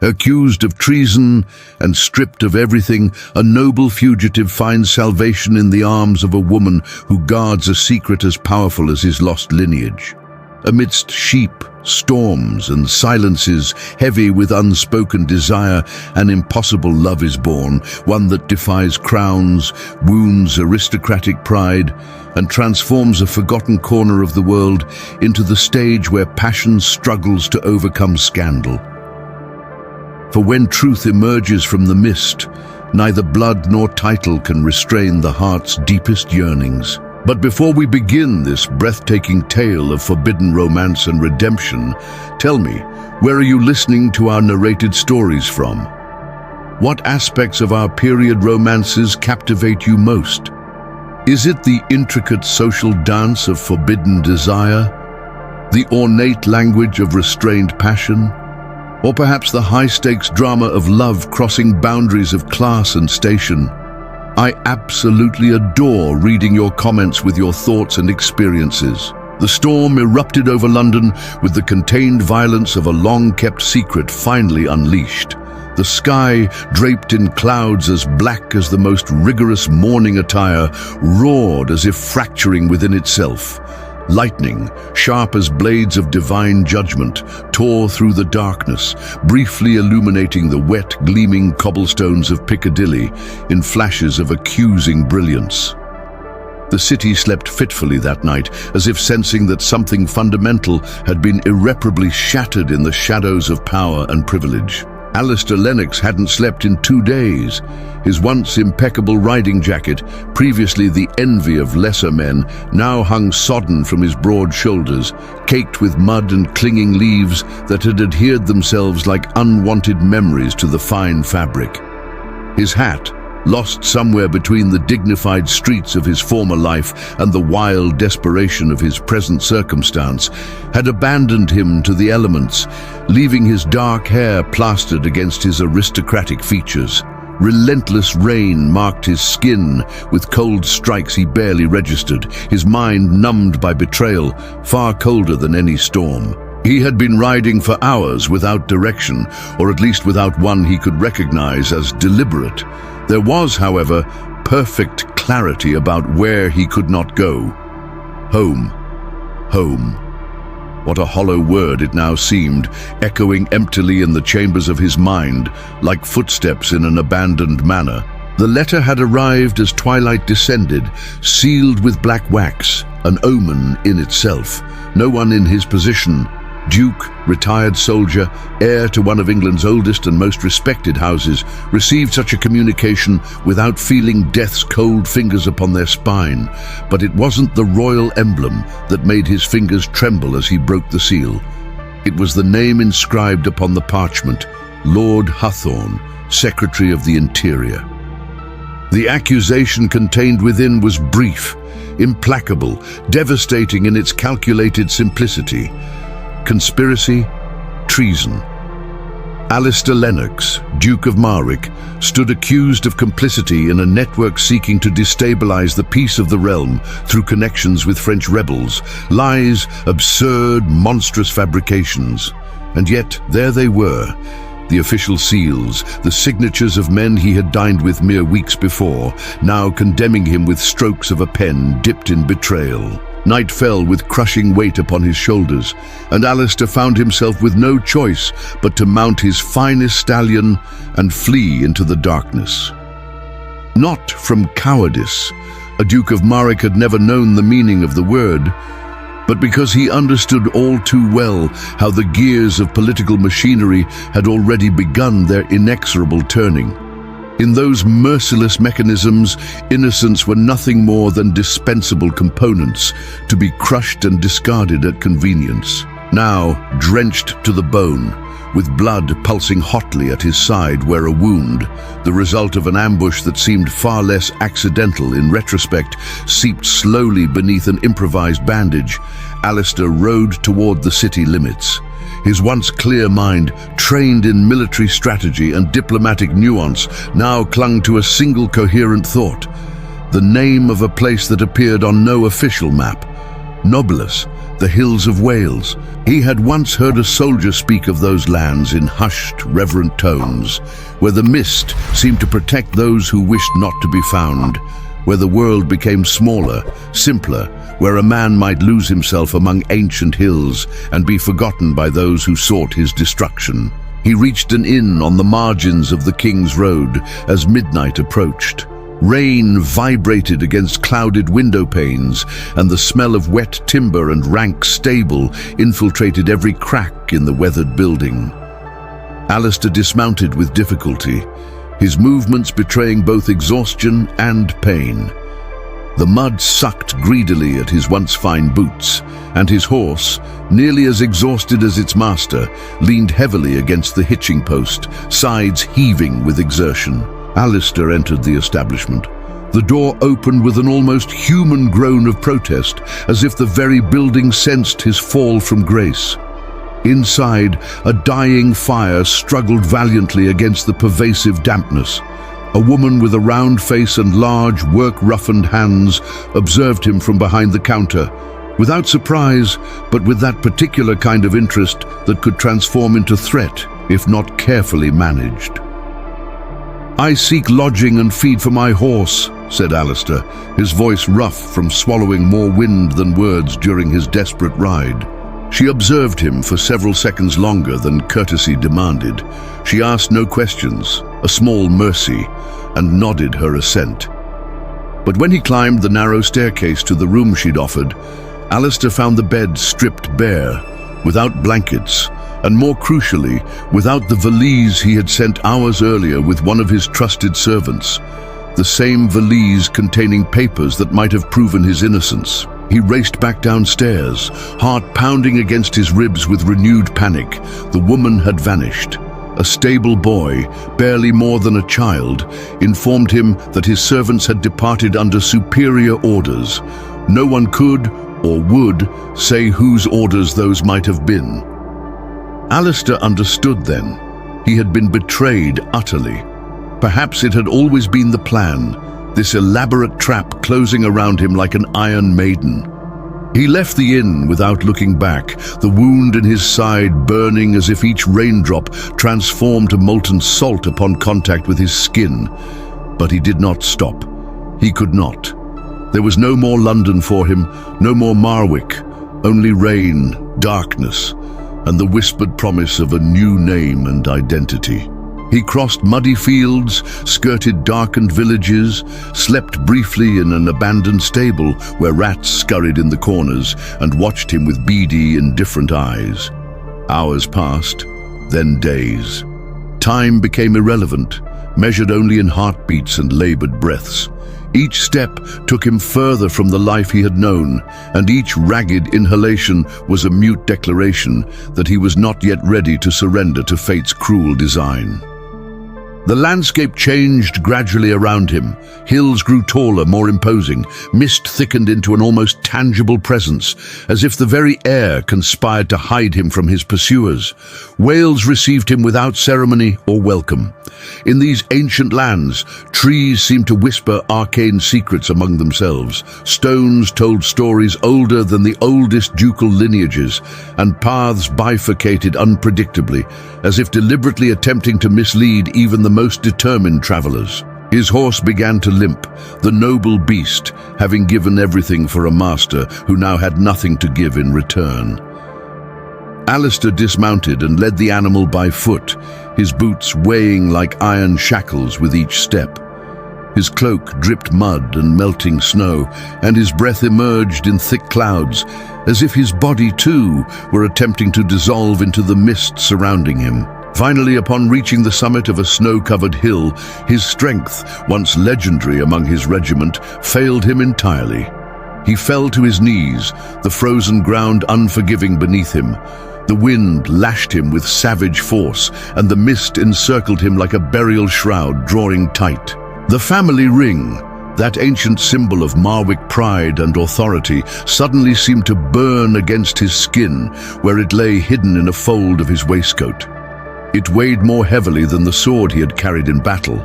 Accused of treason and stripped of everything, a noble fugitive finds salvation in the arms of a woman who guards a secret as powerful as his lost lineage. Amidst sheep, storms, and silences heavy with unspoken desire, an impossible love is born, one that defies crowns, wounds aristocratic pride, and transforms a forgotten corner of the world into the stage where passion struggles to overcome scandal. For when truth emerges from the mist, neither blood nor title can restrain the heart's deepest yearnings. But before we begin this breathtaking tale of forbidden romance and redemption, tell me, where are you listening to our narrated stories from? What aspects of our period romances captivate you most? Is it the intricate social dance of forbidden desire? The ornate language of restrained passion? Or perhaps the high-stakes drama of love crossing boundaries of class and station? I absolutely adore reading your comments with your thoughts and experiences. The storm erupted over London with the contained violence of a long-kept secret finally unleashed. The sky, draped in clouds as black as the most rigorous mourning attire, roared as if fracturing within itself. Lightning, sharp as blades of divine judgment, tore through the darkness, briefly illuminating the wet, gleaming cobblestones of Piccadilly in flashes of accusing brilliance. The city slept fitfully that night, as if sensing that something fundamental had been irreparably shattered in the shadows of power and privilege. Alistair Lennox hadn't slept in 2 days. His once impeccable riding jacket, previously the envy of lesser men, now hung sodden from his broad shoulders, caked with mud and clinging leaves that had adhered themselves like unwanted memories to the fine fabric. His hat, lost somewhere between the dignified streets of his former life and the wild desperation of his present circumstance, had abandoned him to the elements, leaving his dark hair plastered against his aristocratic features. Relentless rain marked his skin with cold strikes he barely registered, his mind numbed by betrayal, far colder than any storm. He had been riding for hours without direction, or at least without one he could recognize as deliberate. There was, however, perfect clarity about where he could not go. Home. Home. What a hollow word it now seemed, echoing emptily in the chambers of his mind, like footsteps in an abandoned manor. The letter had arrived as twilight descended, sealed with black wax, an omen in itself. No one in his position, Duke, retired soldier, heir to one of England's oldest and most respected houses, received such a communication without feeling death's cold fingers upon their spine. But it wasn't the royal emblem that made his fingers tremble as he broke the seal. It was the name inscribed upon the parchment, Lord Hathorne, Secretary of the Interior. The accusation contained within was brief, implacable, devastating in its calculated simplicity. Conspiracy, treason. Alistair Lennox, Duke of Marwick, stood accused of complicity in a network seeking to destabilize the peace of the realm through connections with French rebels, lies, absurd, monstrous fabrications. And yet, there they were, the official seals, the signatures of men he had dined with mere weeks before, now condemning him with strokes of a pen dipped in betrayal. Night fell with crushing weight upon his shoulders, and Alistair found himself with no choice but to mount his finest stallion and flee into the darkness. Not from cowardice, a Duke of Marwick had never known the meaning of the word, but because he understood all too well how the gears of political machinery had already begun their inexorable turning. In those merciless mechanisms, innocents were nothing more than dispensable components to be crushed and discarded at convenience. Now, drenched to the bone, with blood pulsing hotly at his side where a wound, the result of an ambush that seemed far less accidental in retrospect, seeped slowly beneath an improvised bandage, Alistair rode toward the city limits. His once clear mind, trained in military strategy and diplomatic nuance, now clung to a single coherent thought: the name of a place that appeared on no official map. Nobilis, the hills of Wales. He had once heard a soldier speak of those lands in hushed, reverent tones, where the mist seemed to protect those who wished not to be found, where the world became smaller, simpler, where a man might lose himself among ancient hills and be forgotten by those who sought his destruction. He reached an inn on the margins of the King's Road as midnight approached. Rain vibrated against clouded window panes, and the smell of wet timber and rank stable infiltrated every crack in the weathered building. Alistair dismounted with difficulty, his movements betraying both exhaustion and pain. The mud sucked greedily at his once fine boots, and his horse, nearly as exhausted as its master, leaned heavily against the hitching post, sides heaving with exertion. Alistair entered the establishment. The door opened with an almost human groan of protest, as if the very building sensed his fall from grace. Inside, a dying fire struggled valiantly against the pervasive dampness. A woman with a round face and large, work-roughened hands observed him from behind the counter, without surprise, but with that particular kind of interest that could transform into threat if not carefully managed. "I seek lodging and feed for my horse," said Alistair, his voice rough from swallowing more wind than words during his desperate ride. She observed him for several seconds longer than courtesy demanded. She asked no questions, a small mercy, and nodded her assent. But when he climbed the narrow staircase to the room she'd offered, Alistair found the bed stripped bare, without blankets, and more crucially, without the valise he had sent hours earlier with one of his trusted servants, the same valise containing papers that might have proven his innocence. He raced back downstairs, heart pounding against his ribs with renewed panic. The woman had vanished. A stable boy, barely more than a child, informed him that his servants had departed under superior orders. No one could, or would, say whose orders those might have been. Alistair understood then. He had been betrayed utterly. Perhaps it had always been the plan, this elaborate trap closing around him like an iron maiden. He left the inn without looking back, the wound in his side burning as if each raindrop transformed to molten salt upon contact with his skin. But he did not stop. He could not. There was no more London for him, no more Marwick, only rain, darkness, and the whispered promise of a new name and identity. He crossed muddy fields, skirted darkened villages, slept briefly in an abandoned stable where rats scurried in the corners, and watched him with beady, indifferent eyes. Hours passed, then days. Time became irrelevant, measured only in heartbeats and labored breaths. Each step took him further from the life he had known, and each ragged inhalation was a mute declaration that he was not yet ready to surrender to fate's cruel design. The landscape changed gradually around him. Hills grew taller, more imposing. Mist thickened into an almost tangible presence, as if the very air conspired to hide him from his pursuers. Wales received him without ceremony or welcome. In these ancient lands, trees seemed to whisper arcane secrets among themselves. Stones told stories older than the oldest ducal lineages, and paths bifurcated unpredictably, as if deliberately attempting to mislead even the most determined travelers. His horse began to limp, the noble beast having given everything for a master who now had nothing to give in return. Alistair dismounted and led the animal by foot, his boots weighing like iron shackles with each step. His cloak dripped mud and melting snow, and his breath emerged in thick clouds, as if his body too were attempting to dissolve into the mist surrounding him. Finally, upon reaching the summit of a snow-covered hill, his strength, once legendary among his regiment, failed him entirely. He fell to his knees, the frozen ground unforgiving beneath him. The wind lashed him with savage force, and the mist encircled him like a burial shroud drawing tight. The family ring, that ancient symbol of Marwick pride and authority, suddenly seemed to burn against his skin, where it lay hidden in a fold of his waistcoat. It weighed more heavily than the sword he had carried in battle.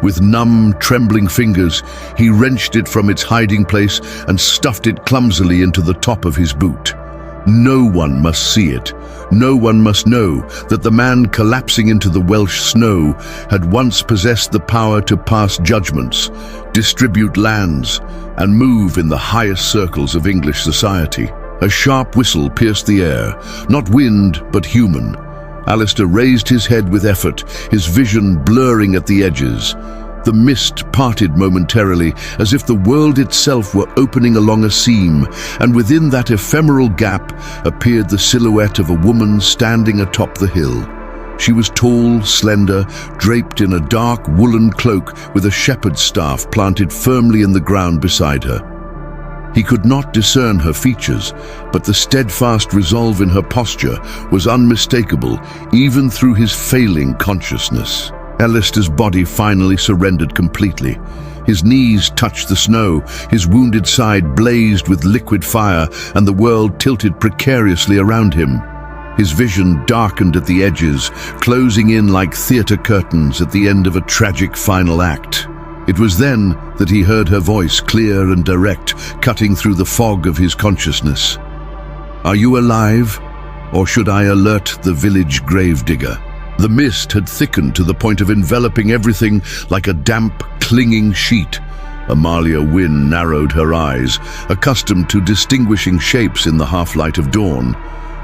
With numb, trembling fingers, he wrenched it from its hiding place and stuffed it clumsily into the top of his boot. No one must see it. No one must know that the man collapsing into the Welsh snow had once possessed the power to pass judgments, distribute lands, and move in the highest circles of English society. A sharp whistle pierced the air, not wind but human. Alistair raised his head with effort, his vision blurring at the edges. The mist parted momentarily, as if the world itself were opening along a seam, and within that ephemeral gap appeared the silhouette of a woman standing atop the hill. She was tall, slender, draped in a dark woolen cloak with a shepherd's staff planted firmly in the ground beside her. He could not discern her features, but the steadfast resolve in her posture was unmistakable, even through his failing consciousness. Alistair's body finally surrendered completely. His knees touched the snow, his wounded side blazed with liquid fire, and the world tilted precariously around him. His vision darkened at the edges, closing in like theatre curtains at the end of a tragic final act. It was then that he heard her voice, clear and direct, cutting through the fog of his consciousness. "Are you alive, or should I alert the village gravedigger?" The mist had thickened to the point of enveloping everything like a damp, clinging sheet. Amalia Wynne narrowed her eyes, accustomed to distinguishing shapes in the half-light of dawn.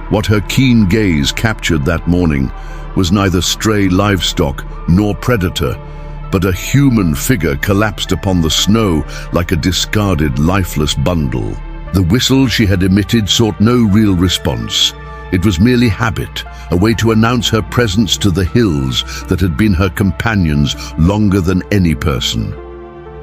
What her keen gaze captured that morning was neither stray livestock nor predator, but a human figure collapsed upon the snow like a discarded, lifeless bundle. The whistle she had emitted sought no real response. It was merely habit, a way to announce her presence to the hills that had been her companions longer than any person.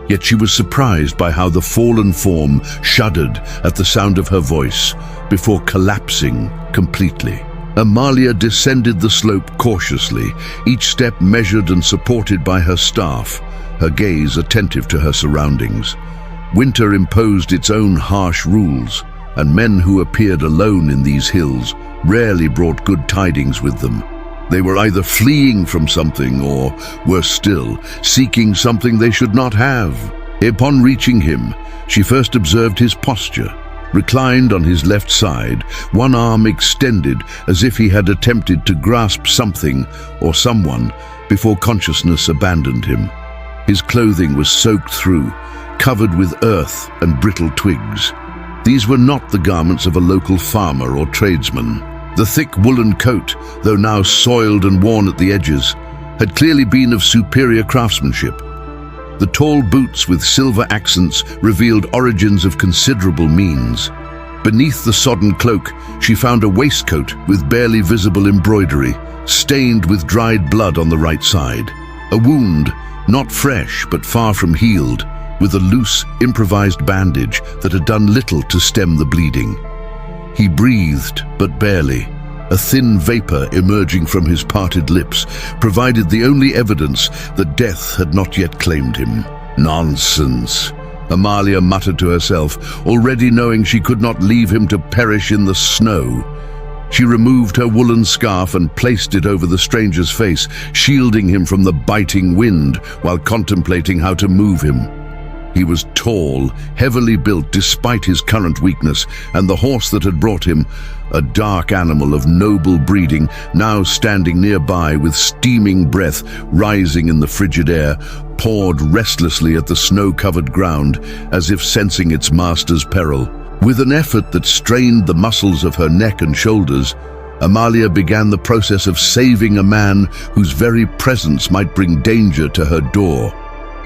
Yet she was surprised by how the fallen form shuddered at the sound of her voice before collapsing completely. Amalia descended the slope cautiously, each step measured and supported by her staff, her gaze attentive to her surroundings. Winter imposed its own harsh rules, and men who appeared alone in these hills rarely brought good tidings with them. They were either fleeing from something or, worse still, seeking something they should not have. Upon reaching him, she first observed his posture. Reclined on his left side, one arm extended as if he had attempted to grasp something or someone before consciousness abandoned him. His clothing was soaked through, covered with earth and brittle twigs. These were not the garments of a local farmer or tradesman. The thick woolen coat, though now soiled and worn at the edges, had clearly been of superior craftsmanship. The tall boots with silver accents revealed origins of considerable means. Beneath the sodden cloak, she found a waistcoat with barely visible embroidery, stained with dried blood on the right side. A wound, not fresh but far from healed, with a loose, improvised bandage that had done little to stem the bleeding. He breathed, but barely. A thin vapor emerging from his parted lips provided the only evidence that death had not yet claimed him. "Nonsense," Amalia muttered to herself, already knowing she could not leave him to perish in the snow. She removed her woolen scarf and placed it over the stranger's face, shielding him from the biting wind while contemplating how to move him. He was tall, heavily built despite his current weakness, and the horse that had brought him, a dark animal of noble breeding, now standing nearby with steaming breath rising in the frigid air, pawed restlessly at the snow-covered ground as if sensing its master's peril. With an effort that strained the muscles of her neck and shoulders, Amalia began the process of saving a man whose very presence might bring danger to her door.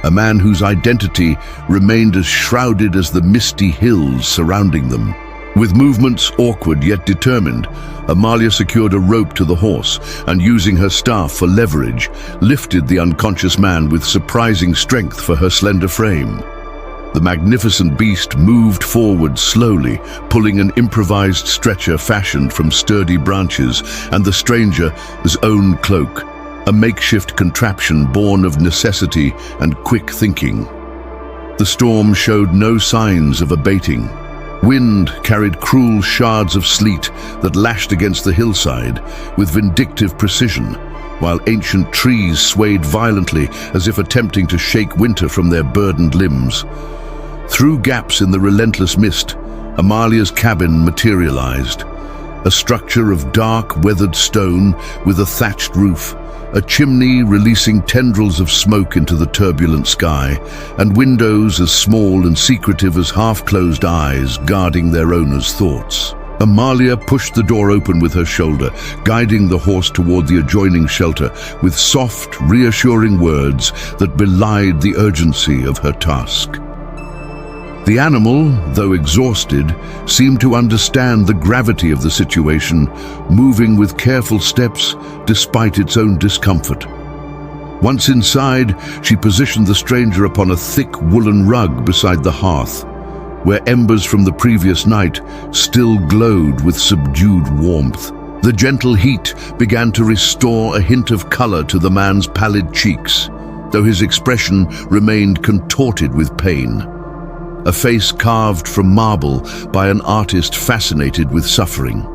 A man whose identity remained as shrouded as the misty hills surrounding them. With movements awkward yet determined, Amalia secured a rope to the horse and, using her staff for leverage, lifted the unconscious man with surprising strength for her slender frame. The magnificent beast moved forward slowly, pulling an improvised stretcher fashioned from sturdy branches and the stranger's own cloak, a makeshift contraption born of necessity and quick thinking. The storm showed no signs of abating. Wind carried cruel shards of sleet that lashed against the hillside with vindictive precision, while ancient trees swayed violently as if attempting to shake winter from their burdened limbs. Through gaps in the relentless mist, Amalia's cabin materialized, a structure of dark, weathered stone with a thatched roof, a chimney releasing tendrils of smoke into the turbulent sky, and windows as small and secretive as half-closed eyes guarding their owner's thoughts. Amalia pushed the door open with her shoulder, guiding the horse toward the adjoining shelter with soft, reassuring words that belied the urgency of her task. The animal, though exhausted, seemed to understand the gravity of the situation, moving with careful steps despite its own discomfort. Once inside, she positioned the stranger upon a thick woolen rug beside the hearth, where embers from the previous night still glowed with subdued warmth. The gentle heat began to restore a hint of color to the man's pallid cheeks, though his expression remained contorted with pain. A face carved from marble by an artist fascinated with suffering.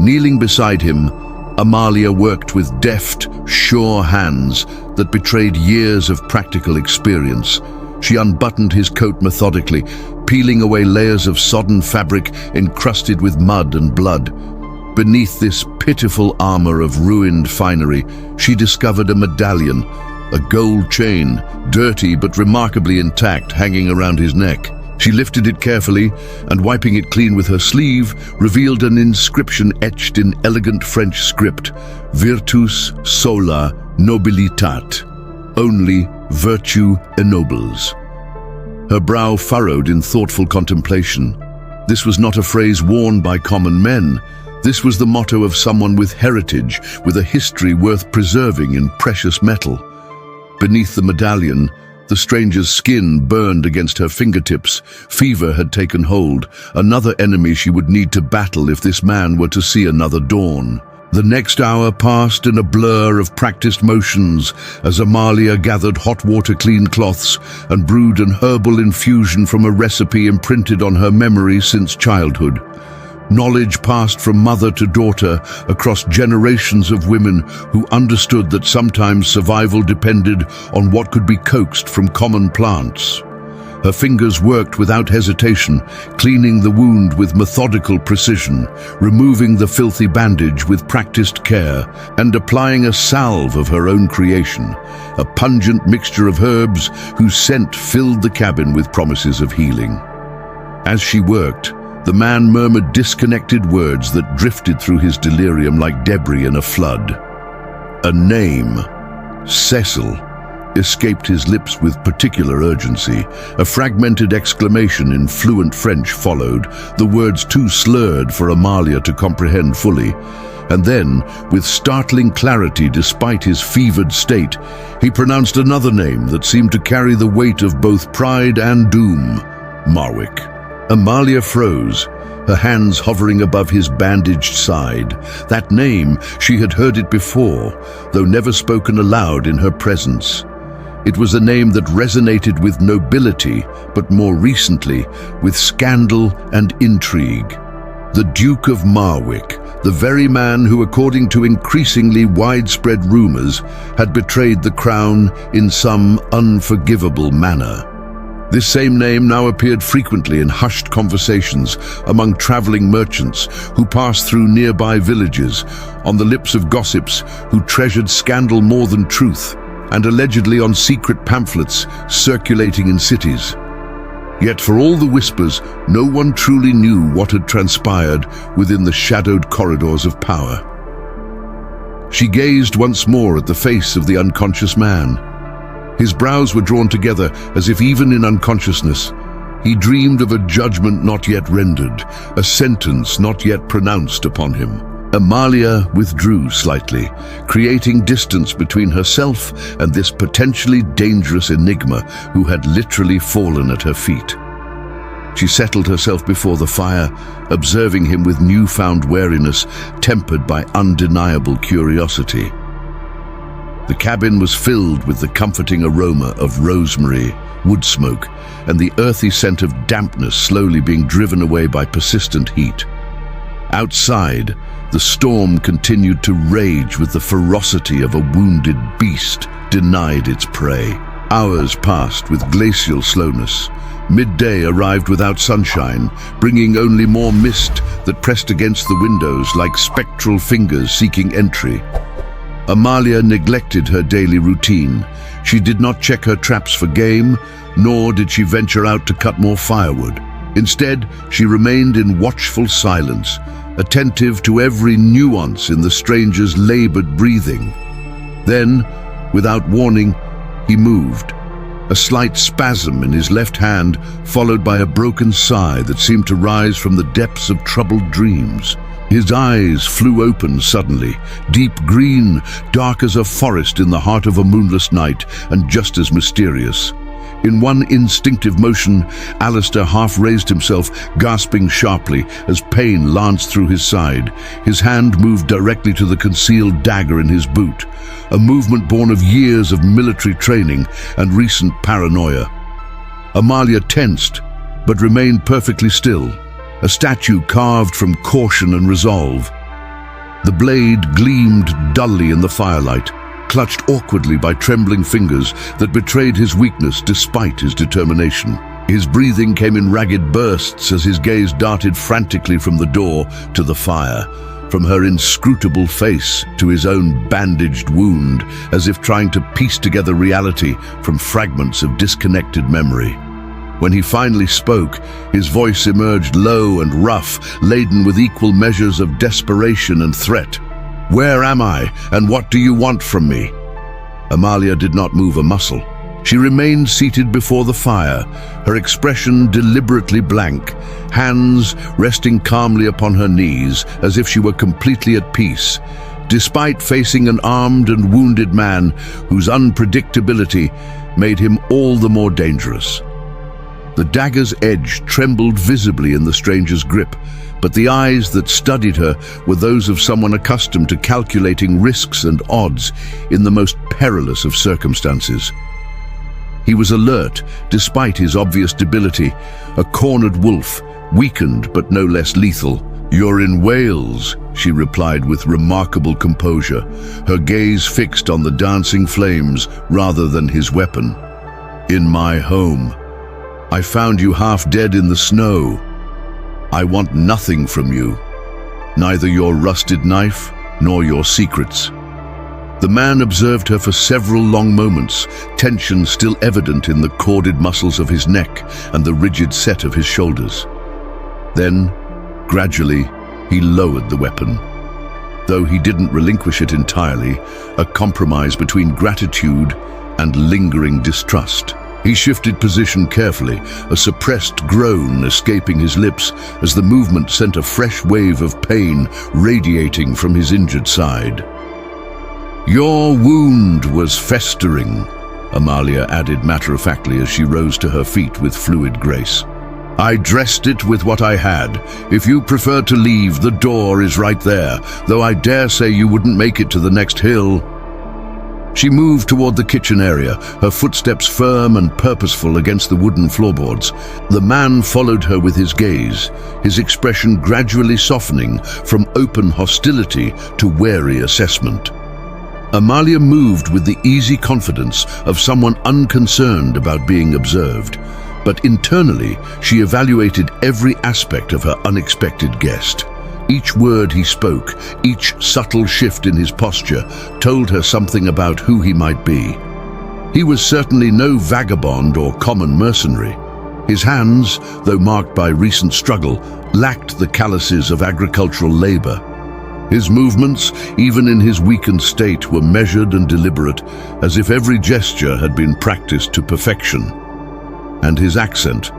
Kneeling beside him, Amalia worked with deft, sure hands that betrayed years of practical experience. She unbuttoned his coat methodically, peeling away layers of sodden fabric encrusted with mud and blood. Beneath this pitiful armor of ruined finery, she discovered a medallion, a gold chain, dirty but remarkably intact, hanging around his neck. She lifted it carefully and, wiping it clean with her sleeve, revealed an inscription etched in elegant French script: Virtus sola nobilitat. Only virtue ennobles. Her brow furrowed in thoughtful contemplation. This was not a phrase worn by common men. This was the motto of someone with heritage, with a history worth preserving in precious metal. Beneath the medallion, the stranger's skin burned against her fingertips. Fever had taken hold, another enemy she would need to battle if this man were to see another dawn. The next hour passed in a blur of practiced motions as Amalia gathered hot water, clean cloths, and brewed an herbal infusion from a recipe imprinted on her memory since childhood. Knowledge passed from mother to daughter across generations of women who understood that sometimes survival depended on what could be coaxed from common plants. Her fingers worked without hesitation, cleaning the wound with methodical precision, removing the filthy bandage with practiced care, and applying a salve of her own creation, a pungent mixture of herbs whose scent filled the cabin with promises of healing. As she worked, the man murmured disconnected words that drifted through his delirium like debris in a flood. A name, Cecil, escaped his lips with particular urgency. A fragmented exclamation in fluent French followed, the words too slurred for Amalia to comprehend fully. And then, with startling clarity despite his fevered state, he pronounced another name that seemed to carry the weight of both pride and doom: Marwick. Amalia froze, her hands hovering above his bandaged side. That name, she had heard it before, though never spoken aloud in her presence. It was a name that resonated with nobility, but more recently, with scandal and intrigue. The Duke of Marwick, the very man who, according to increasingly widespread rumors, had betrayed the crown in some unforgivable manner. This same name now appeared frequently in hushed conversations among traveling merchants who passed through nearby villages, on the lips of gossips who treasured scandal more than truth, and allegedly on secret pamphlets circulating in cities. Yet for all the whispers, no one truly knew what had transpired within the shadowed corridors of power. She gazed once more at the face of the unconscious man. His brows were drawn together as if even in unconsciousness, he dreamed of a judgment not yet rendered, a sentence not yet pronounced upon him. Amalia withdrew slightly, creating distance between herself and this potentially dangerous enigma who had literally fallen at her feet. She settled herself before the fire, observing him with newfound wariness, tempered by undeniable curiosity. The cabin was filled with the comforting aroma of rosemary, wood smoke, and the earthy scent of dampness slowly being driven away by persistent heat. Outside, the storm continued to rage with the ferocity of a wounded beast denied its prey. Hours passed with glacial slowness. Midday arrived without sunshine, bringing only more mist that pressed against the windows like spectral fingers seeking entry. Amalia neglected her daily routine. She did not check her traps for game, nor did she venture out to cut more firewood. Instead, she remained in watchful silence, attentive to every nuance in the stranger's labored breathing. Then, without warning, he moved. A slight spasm in his left hand, followed by a broken sigh that seemed to rise from the depths of troubled dreams. His eyes flew open suddenly, deep green, dark as a forest in the heart of a moonless night, and just as mysterious. In one instinctive motion, Alistair half raised himself, gasping sharply as pain lanced through his side. His hand moved directly to the concealed dagger in his boot, a movement born of years of military training and recent paranoia. Amalia tensed, but remained perfectly still, a statue carved from caution and resolve. The blade gleamed dully in the firelight, clutched awkwardly by trembling fingers that betrayed his weakness despite his determination. His breathing came in ragged bursts as his gaze darted frantically from the door to the fire, from her inscrutable face to his own bandaged wound, as if trying to piece together reality from fragments of disconnected memory. When he finally spoke, his voice emerged low and rough, laden with equal measures of desperation and threat. "Where am I, and what do you want from me?" Amalia did not move a muscle. She remained seated before the fire, her expression deliberately blank, hands resting calmly upon her knees as if she were completely at peace, despite facing an armed and wounded man whose unpredictability made him all the more dangerous. The dagger's edge trembled visibly in the stranger's grip, but the eyes that studied her were those of someone accustomed to calculating risks and odds in the most perilous of circumstances. He was alert, despite his obvious debility, a cornered wolf, weakened but no less lethal. "You're in Wales," she replied with remarkable composure, her gaze fixed on the dancing flames rather than his weapon. "In my home. I found you half dead in the snow. I want nothing from you, neither your rusted knife nor your secrets." The man observed her for several long moments, tension still evident in the corded muscles of his neck and the rigid set of his shoulders. Then, gradually, he lowered the weapon. Though he didn't relinquish it entirely, a compromise between gratitude and lingering distrust. He shifted position carefully, a suppressed groan escaping his lips as the movement sent a fresh wave of pain radiating from his injured side. "Your wound was festering," Amalia added matter-of-factly as she rose to her feet with fluid grace. "I dressed it with what I had. If you prefer to leave, the door is right there, though I dare say you wouldn't make it to the next hill." She moved toward the kitchen area, her footsteps firm and purposeful against the wooden floorboards. The man followed her with his gaze, his expression gradually softening from open hostility to wary assessment. Amalia moved with the easy confidence of someone unconcerned about being observed, but internally she evaluated every aspect of her unexpected guest. Each word he spoke, each subtle shift in his posture, told her something about who he might be. He was certainly no vagabond or common mercenary. His hands, though marked by recent struggle, lacked the calluses of agricultural labor. His movements, even in his weakened state, were measured and deliberate, as if every gesture had been practiced to perfection. And his accent,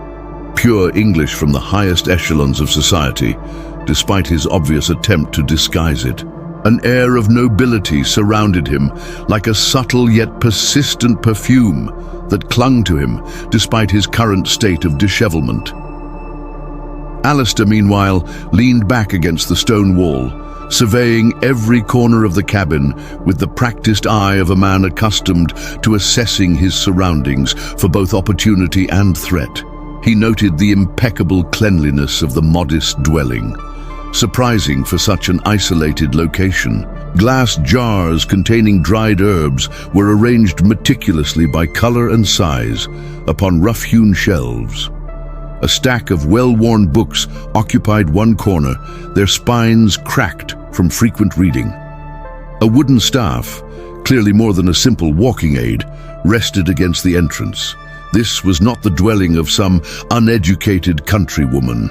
pure English from the highest echelons of society, despite his obvious attempt to disguise it. An air of nobility surrounded him, like a subtle yet persistent perfume that clung to him despite his current state of dishevelment. Alistair, meanwhile, leaned back against the stone wall, surveying every corner of the cabin with the practiced eye of a man accustomed to assessing his surroundings for both opportunity and threat. He noted the impeccable cleanliness of the modest dwelling, surprising for such an isolated location. Glass jars containing dried herbs were arranged meticulously by color and size upon rough-hewn shelves. A stack of well-worn books occupied one corner, their spines cracked from frequent reading. A wooden staff, clearly more than a simple walking aid, rested against the entrance. This was not the dwelling of some uneducated countrywoman.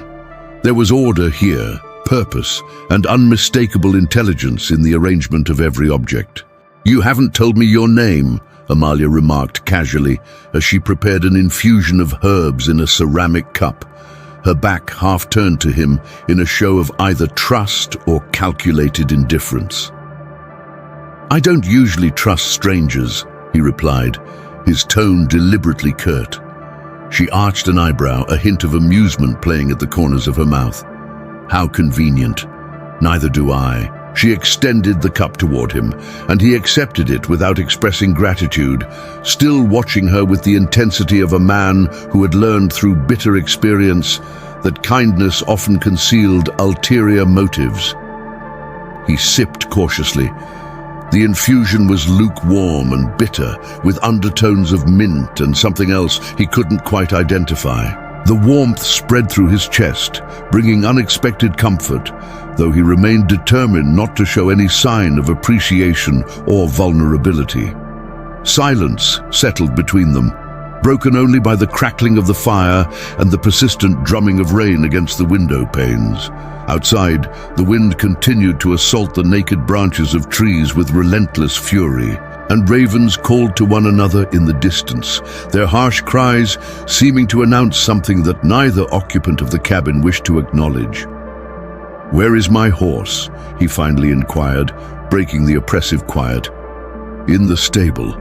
There was order here, purpose, and unmistakable intelligence in the arrangement of every object. "You haven't told me your name," Amalia remarked casually as she prepared an infusion of herbs in a ceramic cup, her back half turned to him in a show of either trust or calculated indifference. "I don't usually trust strangers," he replied, his tone deliberately curt. She arched an eyebrow, a hint of amusement playing at the corners of her mouth. "How convenient. Neither do I." She extended the cup toward him, and he accepted it without expressing gratitude, still watching her with the intensity of a man who had learned through bitter experience that kindness often concealed ulterior motives. He sipped cautiously. The infusion was lukewarm and bitter, with undertones of mint and something else he couldn't quite identify. The warmth spread through his chest, bringing unexpected comfort, though he remained determined not to show any sign of appreciation or vulnerability. Silence settled between them, broken only by the crackling of the fire and the persistent drumming of rain against the window panes. Outside, the wind continued to assault the naked branches of trees with relentless fury, and ravens called to one another in the distance, their harsh cries seeming to announce something that neither occupant of the cabin wished to acknowledge. "Where is my horse?" he finally inquired, breaking the oppressive quiet. "In the stable.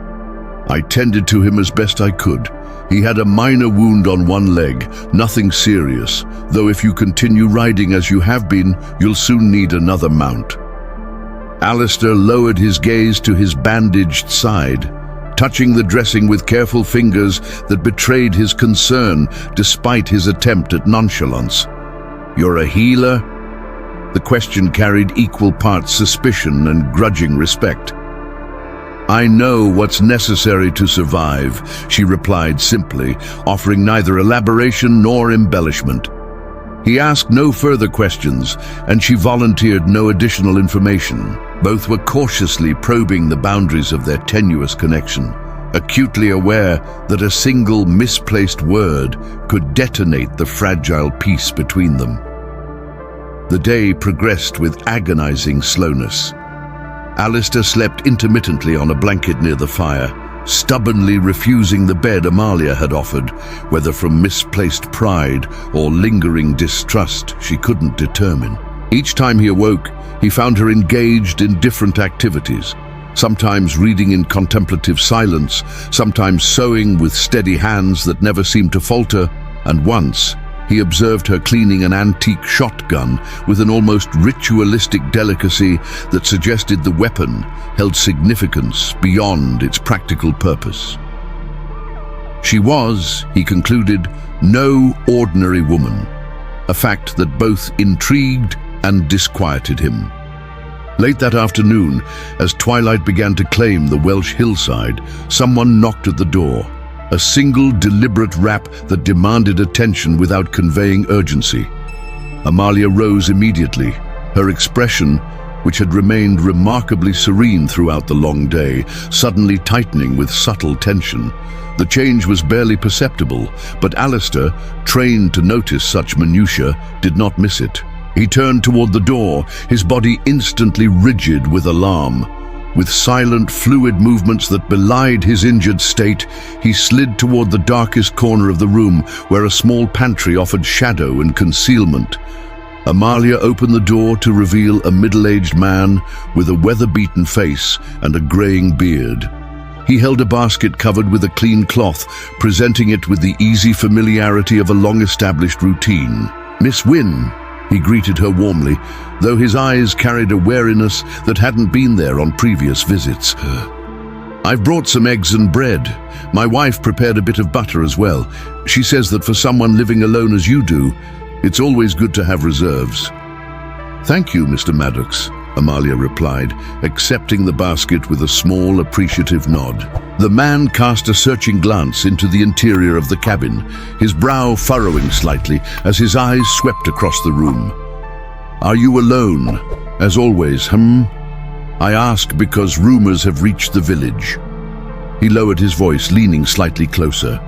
I tended to him as best I could. He had a minor wound on one leg, nothing serious, though if you continue riding as you have been, you'll soon need another mount." Alistair lowered his gaze to his bandaged side, touching the dressing with careful fingers that betrayed his concern despite his attempt at nonchalance. "You're a healer?" The question carried equal parts suspicion and grudging respect. "I know what's necessary to survive," she replied simply, offering neither elaboration nor embellishment. He asked no further questions, and she volunteered no additional information. Both were cautiously probing the boundaries of their tenuous connection, acutely aware that a single misplaced word could detonate the fragile peace between them. The day progressed with agonizing slowness. Alistair slept intermittently on a blanket near the fire, stubbornly refusing the bed Amalia had offered, whether from misplaced pride or lingering distrust she couldn't determine. Each time he awoke, he found her engaged in different activities, sometimes reading in contemplative silence, sometimes sewing with steady hands that never seemed to falter, and once he observed her cleaning an antique shotgun with an almost ritualistic delicacy that suggested the weapon held significance beyond its practical purpose. She was, he concluded, no ordinary woman, a fact that both intrigued and disquieted him. Late that afternoon, as twilight began to claim the Welsh hillside, someone knocked at the door. A single deliberate rap that demanded attention without conveying urgency. Amalia rose immediately, her expression, which had remained remarkably serene throughout the long day, suddenly tightening with subtle tension. The change was barely perceptible, but Alistair, trained to notice such minutiae, did not miss it. He turned toward the door, his body instantly rigid with alarm. With silent, fluid movements that belied his injured state, he slid toward the darkest corner of the room, where a small pantry offered shadow and concealment. Amalia opened the door to reveal a middle-aged man with a weather-beaten face and a graying beard. He held a basket covered with a clean cloth, presenting it with the easy familiarity of a long-established routine. "Miss Wynne," he greeted her warmly, though his eyes carried a wariness that hadn't been there on previous visits. "I've brought some eggs and bread. My wife prepared a bit of butter as well. She says that for someone living alone as you do, it's always good to have reserves." "Thank you, Mr. Maddox," Amalia replied, accepting the basket with a small, appreciative nod. The man cast a searching glance into the interior of the cabin, his brow furrowing slightly as his eyes swept across the room. "Are you alone? As always, I ask because rumors have reached the village." He lowered his voice, leaning slightly closer.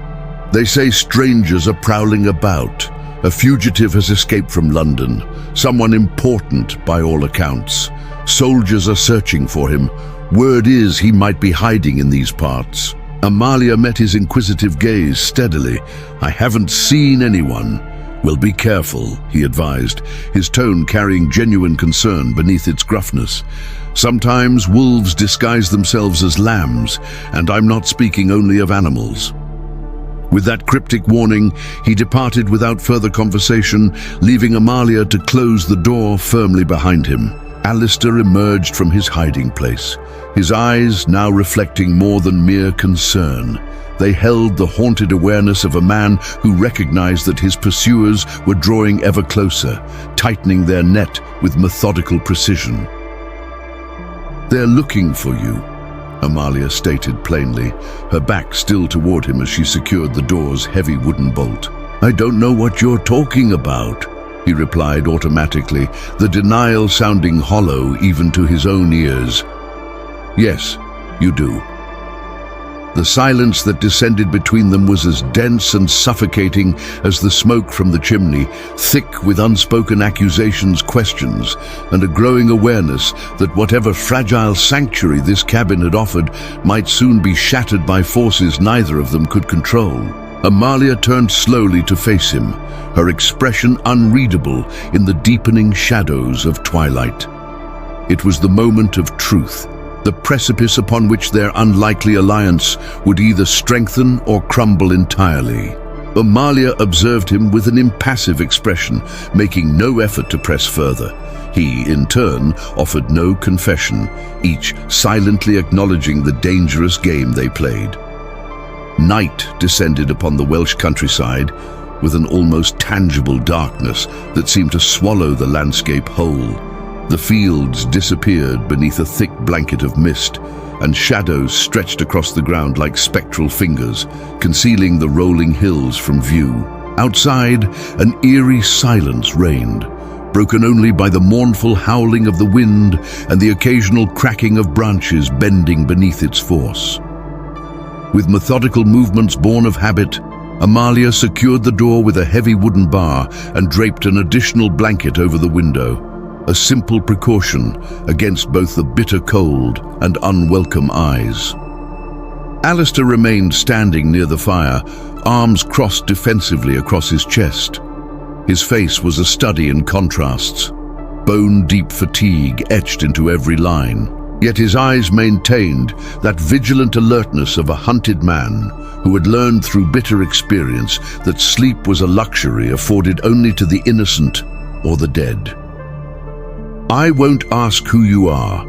"They say strangers are prowling about. A fugitive has escaped from London, someone important by all accounts. Soldiers are searching for him. Word is he might be hiding in these parts." Amalia met his inquisitive gaze steadily. "I haven't seen anyone." "Well, be careful," he advised, his tone carrying genuine concern beneath its gruffness. "Sometimes wolves disguise themselves as lambs, and I'm not speaking only of animals." With that cryptic warning, he departed without further conversation, leaving Amalia to close the door firmly behind him. Alistair emerged from his hiding place, his eyes now reflecting more than mere concern. They held the haunted awareness of a man who recognized that his pursuers were drawing ever closer, tightening their net with methodical precision. "They're looking for you," Amalia stated plainly, her back still toward him as she secured the door's heavy wooden bolt. "I don't know what you're talking about," he replied automatically, the denial sounding hollow even to his own ears. "Yes, you do." The silence that descended between them was as dense and suffocating as the smoke from the chimney, thick with unspoken accusations, questions, and a growing awareness that whatever fragile sanctuary this cabin had offered might soon be shattered by forces neither of them could control. Amalia turned slowly to face him, her expression unreadable in the deepening shadows of twilight. It was the moment of truth, the precipice upon which their unlikely alliance would either strengthen or crumble entirely. Amalia observed him with an impassive expression, making no effort to press further. He, in turn, offered no confession, each silently acknowledging the dangerous game they played. Night descended upon the Welsh countryside with an almost tangible darkness that seemed to swallow the landscape whole. The fields disappeared beneath a thick blanket of mist, and shadows stretched across the ground like spectral fingers, concealing the rolling hills from view. Outside, an eerie silence reigned, broken only by the mournful howling of the wind and the occasional cracking of branches bending beneath its force. With methodical movements born of habit, Amalia secured the door with a heavy wooden bar and draped an additional blanket over the window, a simple precaution against both the bitter cold and unwelcome eyes. Alistair remained standing near the fire, arms crossed defensively across his chest. His face was a study in contrasts, bone-deep fatigue etched into every line. Yet his eyes maintained that vigilant alertness of a hunted man who had learned through bitter experience that sleep was a luxury afforded only to the innocent or the dead. "I won't ask who you are,"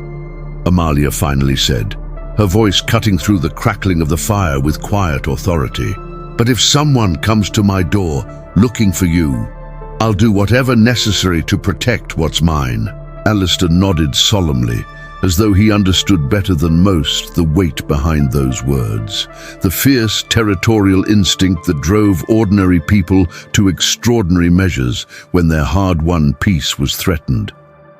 Amalia finally said, her voice cutting through the crackling of the fire with quiet authority. "But if someone comes to my door looking for you, I'll do whatever necessary to protect what's mine." Alistair nodded solemnly, as though he understood better than most the weight behind those words, the fierce territorial instinct that drove ordinary people to extraordinary measures when their hard-won peace was threatened.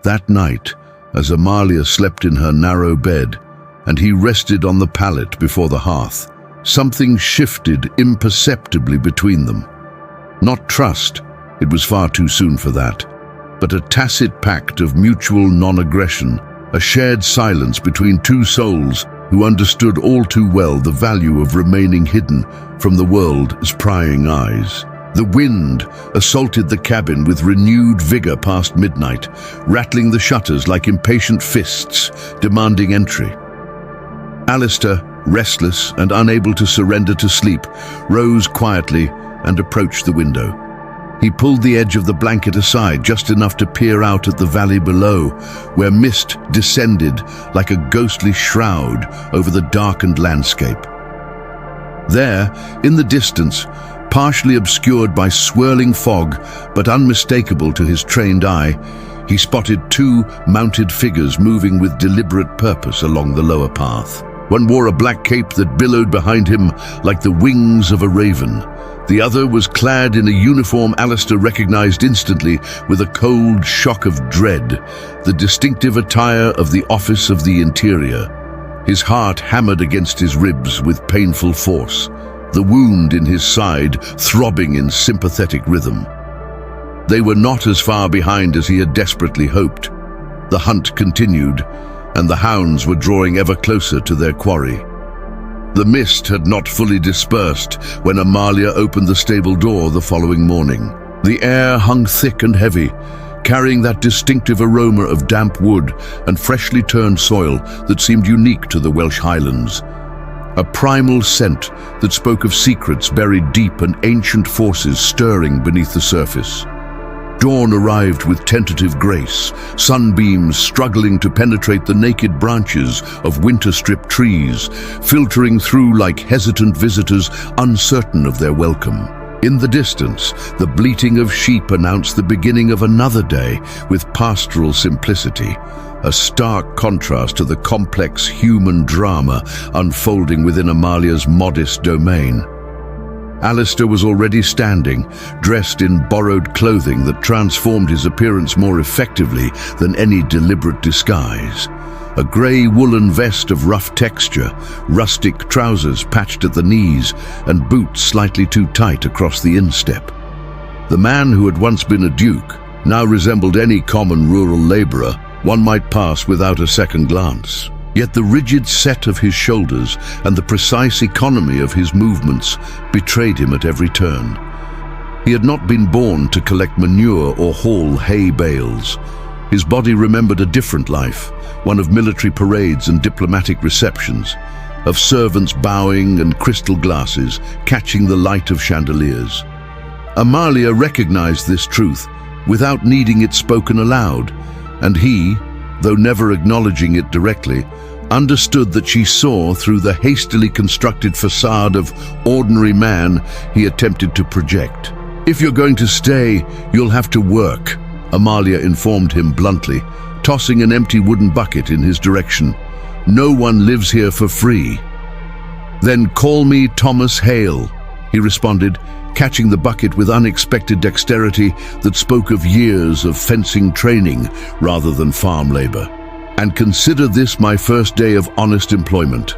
That night, as Amalia slept in her narrow bed, and he rested on the pallet before the hearth, something shifted imperceptibly between them. Not trust, it was far too soon for that, but a tacit pact of mutual non-aggression, a shared silence between two souls who understood all too well the value of remaining hidden from the world's prying eyes. The wind assaulted the cabin with renewed vigor past midnight, rattling the shutters like impatient fists, demanding entry. Alistair, restless and unable to surrender to sleep, rose quietly and approached the window. He pulled the edge of the blanket aside just enough to peer out at the valley below, where mist descended like a ghostly shroud over the darkened landscape. There, in the distance, partially obscured by swirling fog but unmistakable to his trained eye, he spotted two mounted figures moving with deliberate purpose along the lower path. One wore a black cape that billowed behind him like the wings of a raven. The other was clad in a uniform Alistair recognized instantly with a cold shock of dread, the distinctive attire of the Office of the Interior. His heart hammered against his ribs with painful force, the wound in his side throbbing in sympathetic rhythm. They were not as far behind as he had desperately hoped. The hunt continued, and the hounds were drawing ever closer to their quarry. The mist had not fully dispersed when Amalia opened the stable door the following morning. The air hung thick and heavy, carrying that distinctive aroma of damp wood and freshly turned soil that seemed unique to the Welsh Highlands. A primal scent that spoke of secrets buried deep and ancient forces stirring beneath the surface. Dawn arrived with tentative grace, sunbeams struggling to penetrate the naked branches of winter-stripped trees, filtering through like hesitant visitors uncertain of their welcome. In the distance, the bleating of sheep announced the beginning of another day with pastoral simplicity, a stark contrast to the complex human drama unfolding within Amalia's modest domain. Alistair was already standing, dressed in borrowed clothing that transformed his appearance more effectively than any deliberate disguise. A grey woolen vest of rough texture, rustic trousers patched at the knees, and boots slightly too tight across the instep. The man who had once been a duke now resembled any common rural labourer one might pass without a second glance. Yet the rigid set of his shoulders and the precise economy of his movements betrayed him at every turn. He had not been born to collect manure or haul hay bales. His body remembered a different life, one of military parades and diplomatic receptions, of servants bowing and crystal glasses catching the light of chandeliers. Amalia recognized this truth without needing it spoken aloud, and he, though never acknowledging it directly, understood that she saw through the hastily constructed facade of ordinary man he attempted to project. "If you're going to stay, you'll have to work," Amalia informed him bluntly, tossing an empty wooden bucket in his direction. "No one lives here for free." "Then call me Thomas Hale," he responded, catching the bucket with unexpected dexterity that spoke of years of fencing training rather than farm labor. "And consider this my first day of honest employment."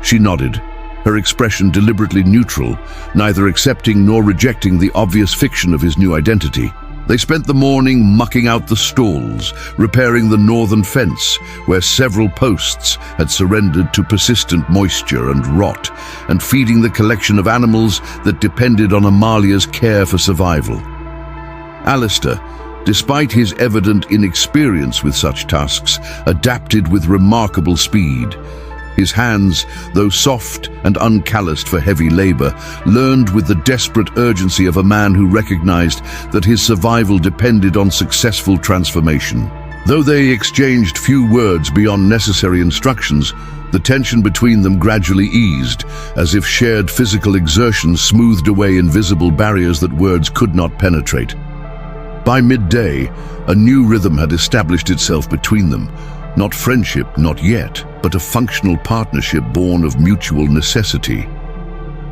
She nodded, her expression deliberately neutral, neither accepting nor rejecting the obvious fiction of his new identity. They spent the morning mucking out the stalls, repairing the northern fence, where several posts had surrendered to persistent moisture and rot, and feeding the collection of animals that depended on Amalia's care for survival. Alistair, despite his evident inexperience with such tasks, adapted with remarkable speed. His hands, though soft and uncalloused for heavy labor, learned with the desperate urgency of a man who recognized that his survival depended on successful transformation. Though they exchanged few words beyond necessary instructions, the tension between them gradually eased, as if shared physical exertion smoothed away invisible barriers that words could not penetrate. By midday, a new rhythm had established itself between them. Not friendship, not yet, but a functional partnership born of mutual necessity.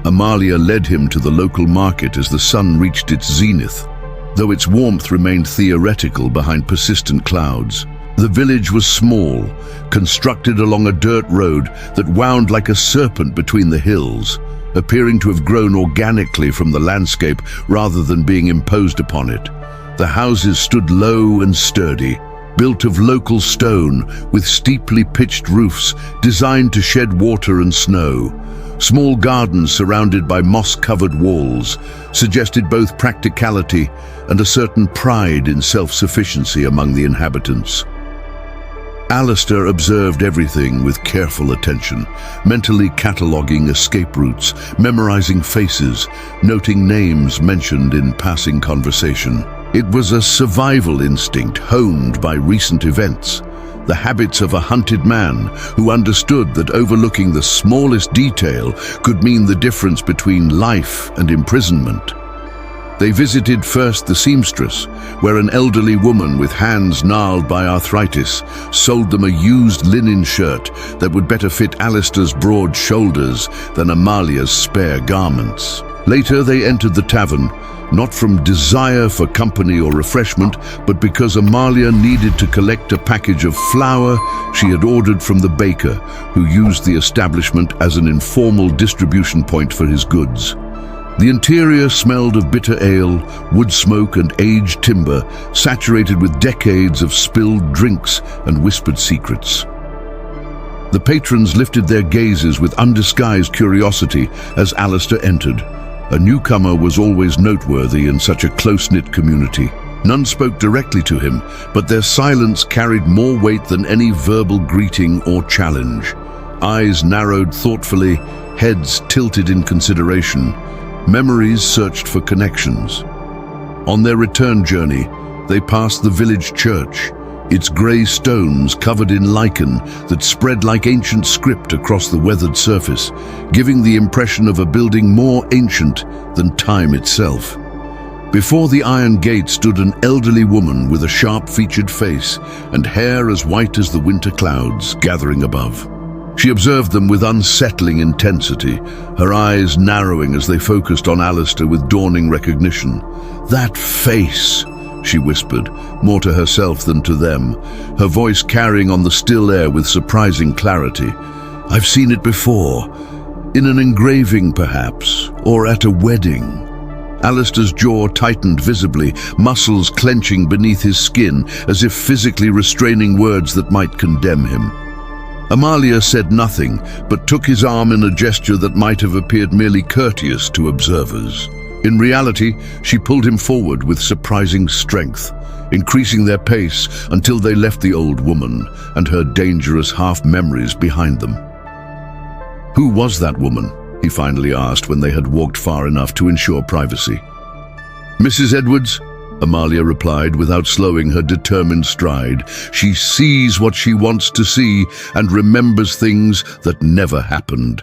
Amalia led him to the local market as the sun reached its zenith, though its warmth remained theoretical behind persistent clouds. The village was small, constructed along a dirt road that wound like a serpent between the hills, appearing to have grown organically from the landscape rather than being imposed upon it. The houses stood low and sturdy, built of local stone with steeply pitched roofs designed to shed water and snow. Small gardens surrounded by moss-covered walls suggested both practicality and a certain pride in self-sufficiency among the inhabitants. Alistair observed everything with careful attention, mentally cataloguing escape routes, memorizing faces, noting names mentioned in passing conversation. It was a survival instinct honed by recent events, the habits of a hunted man who understood that overlooking the smallest detail could mean the difference between life and imprisonment. They visited first the seamstress, where an elderly woman with hands gnarled by arthritis sold them a used linen shirt that would better fit Alistair's broad shoulders than Amalia's spare garments. Later they entered the tavern, not from desire for company or refreshment, but because Amalia needed to collect a package of flour she had ordered from the baker, who used the establishment as an informal distribution point for his goods. The interior smelled of bitter ale, wood smoke and aged timber, saturated with decades of spilled drinks and whispered secrets. The patrons lifted their gazes with undisguised curiosity as Alistair entered. A newcomer was always noteworthy in such a close-knit community. None spoke directly to him, but their silence carried more weight than any verbal greeting or challenge. Eyes narrowed thoughtfully, heads tilted in consideration. Memories searched for connections. On their return journey, they passed the village church, its grey stones covered in lichen that spread like ancient script across the weathered surface, giving the impression of a building more ancient than time itself. Before the iron gate stood an elderly woman with a sharp-featured face and hair as white as the winter clouds gathering above. She observed them with unsettling intensity, her eyes narrowing as they focused on Alistair with dawning recognition. "That face," she whispered, more to herself than to them, her voice carrying on the still air with surprising clarity. "I've seen it before, in an engraving perhaps, or at a wedding." Alistair's jaw tightened visibly, muscles clenching beneath his skin, as if physically restraining words that might condemn him. Amalia said nothing, but took his arm in a gesture that might have appeared merely courteous to observers. In reality, she pulled him forward with surprising strength, increasing their pace until they left the old woman and her dangerous half-memories behind them. "Who was that woman?" he finally asked when they had walked far enough to ensure privacy. "Mrs. Edwards," Amalia replied without slowing her determined stride. "She sees what she wants to see and remembers things that never happened."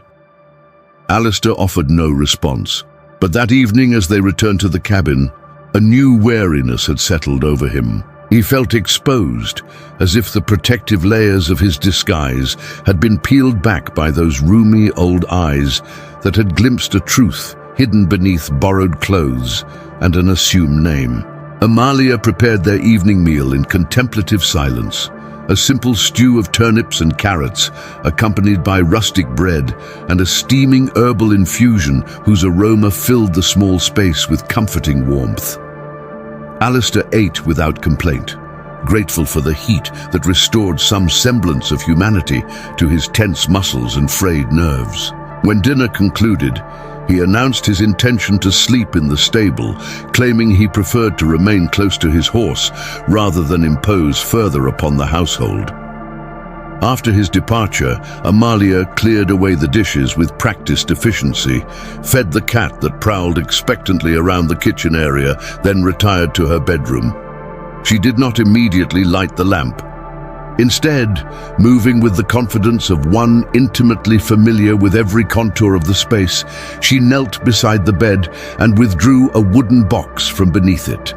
Alistair offered no response, but that evening as they returned to the cabin, a new wariness had settled over him. He felt exposed, as if the protective layers of his disguise had been peeled back by those rheumy old eyes that had glimpsed a truth hidden beneath borrowed clothes and an assumed name. Amalia prepared their evening meal in contemplative silence, a simple stew of turnips and carrots, accompanied by rustic bread and a steaming herbal infusion whose aroma filled the small space with comforting warmth. Alistair ate without complaint, grateful for the heat that restored some semblance of humanity to his tense muscles and frayed nerves. When dinner concluded, he announced his intention to sleep in the stable, claiming he preferred to remain close to his horse rather than impose further upon the household. After his departure, Amalia cleared away the dishes with practiced efficiency, fed the cat that prowled expectantly around the kitchen area, then retired to her bedroom. She did not immediately light the lamp. Instead, moving with the confidence of one intimately familiar with every contour of the space, she knelt beside the bed and withdrew a wooden box from beneath it.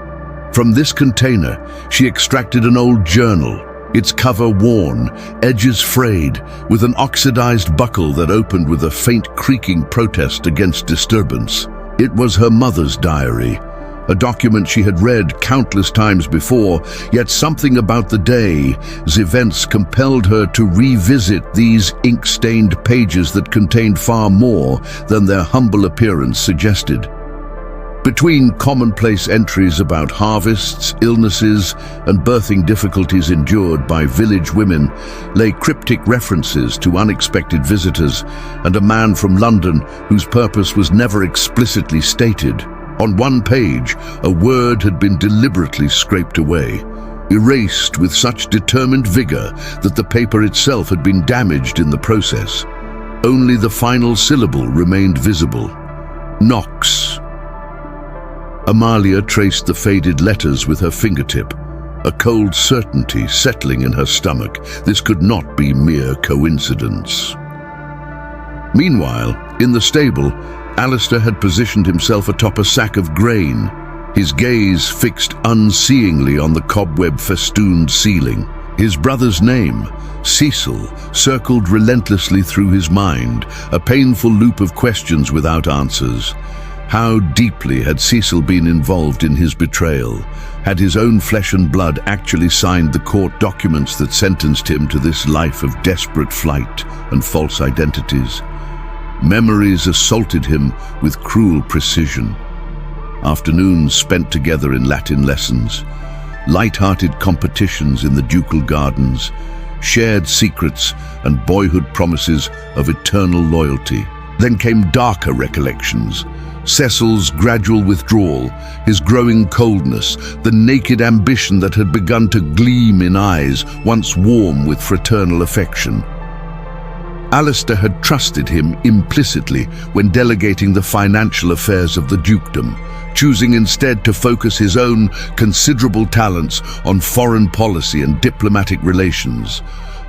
From this container, she extracted an old journal, its cover worn, edges frayed, with an oxidized buckle that opened with a faint creaking protest against disturbance. It was her mother's diary, a document she had read countless times before, yet something about the day's events compelled her to revisit these ink-stained pages that contained far more than their humble appearance suggested. Between commonplace entries about harvests, illnesses, and birthing difficulties endured by village women lay cryptic references to unexpected visitors and a man from London whose purpose was never explicitly stated. On one page, a word had been deliberately scraped away, erased with such determined vigor that the paper itself had been damaged in the process. Only the final syllable remained visible. Knox. Amalia traced the faded letters with her fingertip, a cold certainty settling in her stomach. This could not be mere coincidence. Meanwhile, in the stable, Alistair had positioned himself atop a sack of grain, his gaze fixed unseeingly on the cobweb-festooned ceiling. His brother's name, Cecil, circled relentlessly through his mind, a painful loop of questions without answers. How deeply had Cecil been involved in his betrayal? Had his own flesh and blood actually signed the court documents that sentenced him to this life of desperate flight and false identities? Memories assaulted him with cruel precision. Afternoons spent together in Latin lessons, light-hearted competitions in the ducal gardens, shared secrets and boyhood promises of eternal loyalty. Then came darker recollections. Cecil's gradual withdrawal, his growing coldness, the naked ambition that had begun to gleam in eyes once warm with fraternal affection. Alistair had trusted him implicitly when delegating the financial affairs of the dukedom, choosing instead to focus his own considerable talents on foreign policy and diplomatic relations.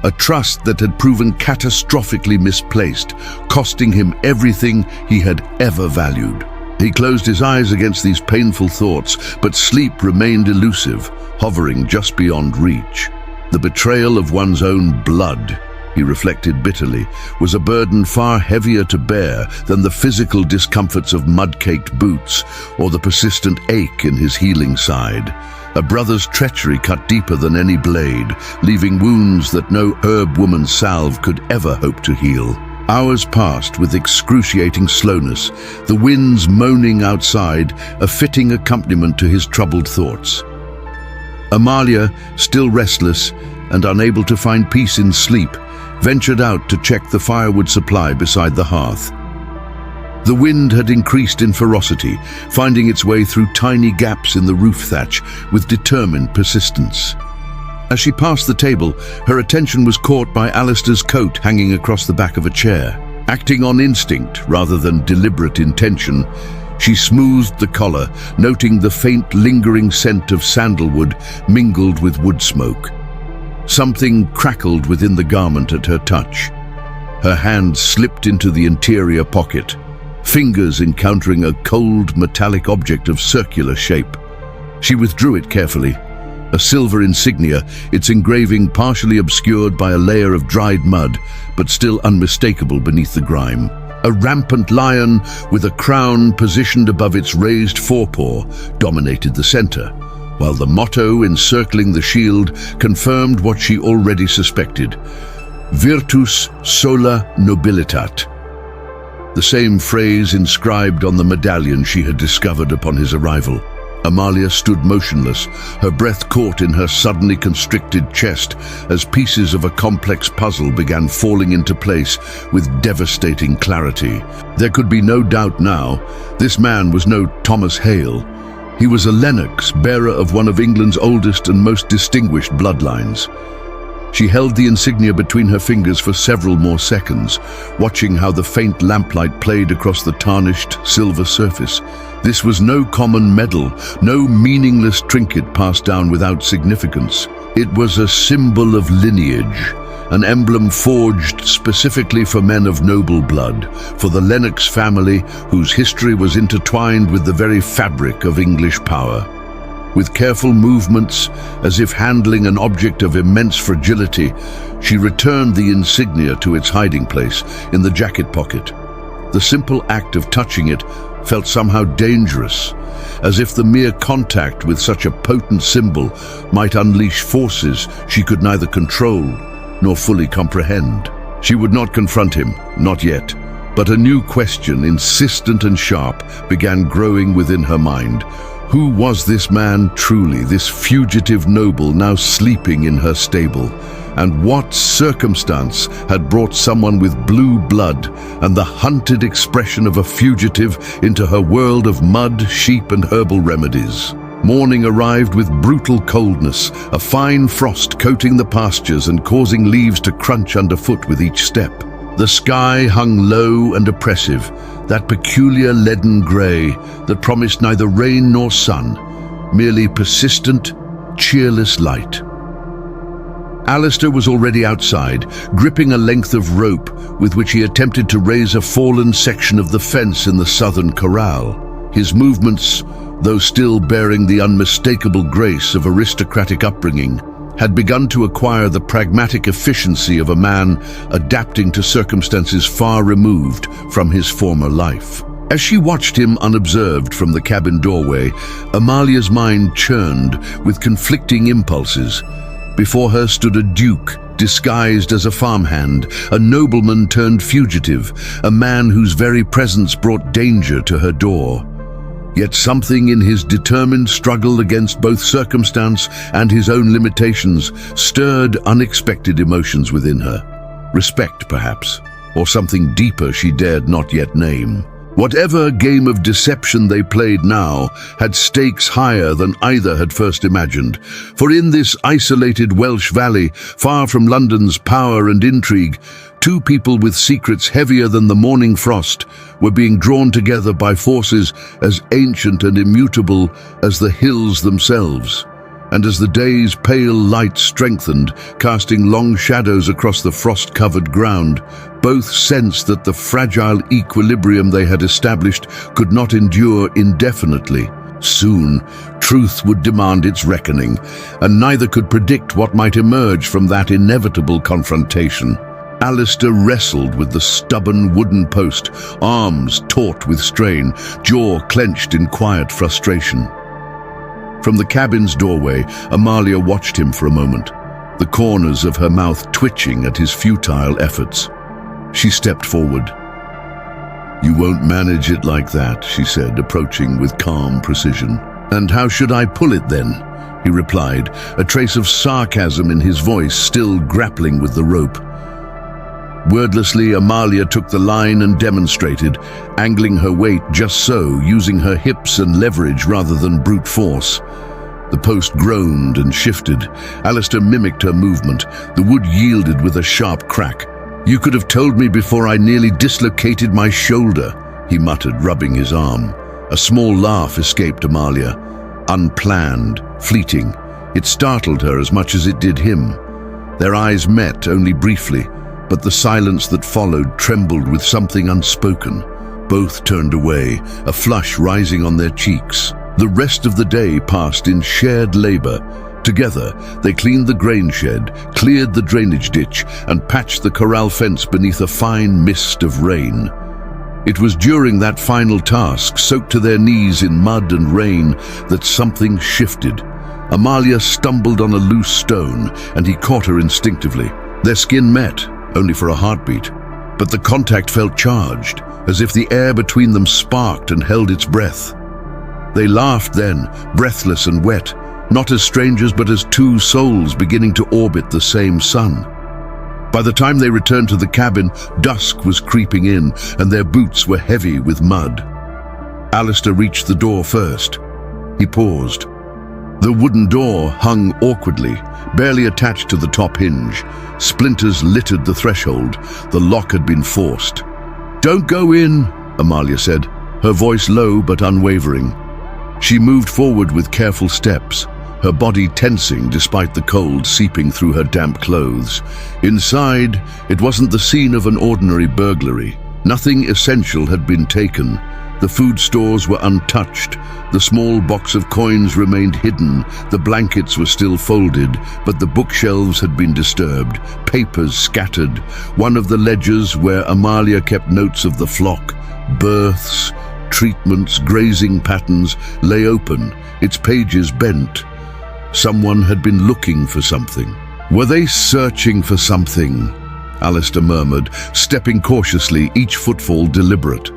A trust that had proven catastrophically misplaced, costing him everything he had ever valued. He closed his eyes against these painful thoughts, but sleep remained elusive, hovering just beyond reach. The betrayal of one's own blood, he reflected bitterly, was a burden far heavier to bear than the physical discomforts of mud-caked boots or the persistent ache in his healing side. A brother's treachery cut deeper than any blade, leaving wounds that no herb woman's salve could ever hope to heal. Hours passed with excruciating slowness, the winds moaning outside, a fitting accompaniment to his troubled thoughts. Amalia, still restless and unable to find peace in sleep, ventured out to check the firewood supply beside the hearth. The wind had increased in ferocity, finding its way through tiny gaps in the roof thatch with determined persistence. As she passed the table, her attention was caught by Alistair's coat hanging across the back of a chair. Acting on instinct rather than deliberate intention, she smoothed the collar, noting the faint lingering scent of sandalwood mingled with wood smoke. Something crackled within the garment at her touch. Her hand slipped into the interior pocket, fingers encountering a cold metallic object of circular shape. She withdrew it carefully. A silver insignia, its engraving partially obscured by a layer of dried mud, but still unmistakable beneath the grime. A rampant lion with a crown positioned above its raised forepaw dominated the center, while the motto encircling the shield confirmed what she already suspected: Virtus sola nobilitat. The same phrase inscribed on the medallion she had discovered upon his arrival. Amalia stood motionless, her breath caught in her suddenly constricted chest as pieces of a complex puzzle began falling into place with devastating clarity. There could be no doubt now, this man was no Thomas Hale. He was a Lennox, bearer of one of England's oldest and most distinguished bloodlines. She held the insignia between her fingers for several more seconds, watching how the faint lamplight played across the tarnished silver surface. This was no common medal, no meaningless trinket passed down without significance. It was a symbol of lineage, an emblem forged specifically for men of noble blood, for the Lennox family whose history was intertwined with the very fabric of English power. With careful movements, as if handling an object of immense fragility, she returned the insignia to its hiding place in the jacket pocket. The simple act of touching it felt somehow dangerous, as if the mere contact with such a potent symbol might unleash forces she could neither control nor fully comprehend. She would not confront him, not yet, but a new question, insistent and sharp, began growing within her mind. Who was this man truly, this fugitive noble now sleeping in her stable? And what circumstance had brought someone with blue blood and the hunted expression of a fugitive into her world of mud, sheep and herbal remedies? Morning arrived with brutal coldness, a fine frost coating the pastures and causing leaves to crunch underfoot with each step. The sky hung low and oppressive, that peculiar leaden grey that promised neither rain nor sun, merely persistent, cheerless light. Alistair was already outside, gripping a length of rope with which he attempted to raise a fallen section of the fence in the southern corral. His movements, though still bearing the unmistakable grace of aristocratic upbringing, had begun to acquire the pragmatic efficiency of a man adapting to circumstances far removed from his former life. As she watched him unobserved from the cabin doorway, Amalia's mind churned with conflicting impulses. Before her stood a duke, disguised as a farmhand, a nobleman turned fugitive, a man whose very presence brought danger to her door. Yet something in his determined struggle against both circumstance and his own limitations stirred unexpected emotions within her. Respect, perhaps, or something deeper she dared not yet name. Whatever game of deception they played now had stakes higher than either had first imagined. For in this isolated Welsh valley, far from London's power and intrigue, two people with secrets heavier than the morning frost were being drawn together by forces as ancient and immutable as the hills themselves. And as the day's pale light strengthened, casting long shadows across the frost-covered ground, both sensed that the fragile equilibrium they had established could not endure indefinitely. Soon, truth would demand its reckoning, and neither could predict what might emerge from that inevitable confrontation. Alistair wrestled with the stubborn wooden post, arms taut with strain, jaw clenched in quiet frustration. From the cabin's doorway, Amalia watched him for a moment, the corners of her mouth twitching at his futile efforts. She stepped forward. "You won't manage it like that," she said, approaching with calm precision. "And how should I pull it then?" he replied, a trace of sarcasm in his voice, still grappling with the rope. Wordlessly, Amalia took the line and demonstrated, angling her weight just so, using her hips and leverage rather than brute force. The post groaned and shifted. Alistair mimicked her movement. The wood yielded with a sharp crack. "You could have told me before I nearly dislocated my shoulder," he muttered, rubbing his arm. A small laugh escaped Amalia. Unplanned, fleeting. It startled her as much as it did him. Their eyes met only briefly, but the silence that followed trembled with something unspoken. Both turned away, a flush rising on their cheeks. The rest of the day passed in shared labor. Together, they cleaned the grain shed, cleared the drainage ditch, and patched the corral fence beneath a fine mist of rain. It was during that final task, soaked to their knees in mud and rain, that something shifted. Amalia stumbled on a loose stone, and he caught her instinctively. Their skin met, only for a heartbeat, but the contact felt charged, as if the air between them sparked and held its breath. They laughed then, breathless and wet, not as strangers but as two souls beginning to orbit the same sun. By the time they returned to the cabin, dusk was creeping in, and their boots were heavy with mud. Alistair reached the door first. He paused. The wooden door hung awkwardly, barely attached to the top hinge. Splinters littered the threshold. The lock had been forced. "Don't go in," Amalia said, her voice low but unwavering. She moved forward with careful steps, her body tensing despite the cold seeping through her damp clothes. Inside, it wasn't the scene of an ordinary burglary. Nothing essential had been taken. The food stores were untouched. The small box of coins remained hidden. The blankets were still folded, but the bookshelves had been disturbed, papers scattered. One of the ledgers where Amalia kept notes of the flock, births, treatments, grazing patterns, lay open, its pages bent. Someone had been looking for something. Were they searching for something? Alistair murmured, stepping cautiously, each footfall deliberate.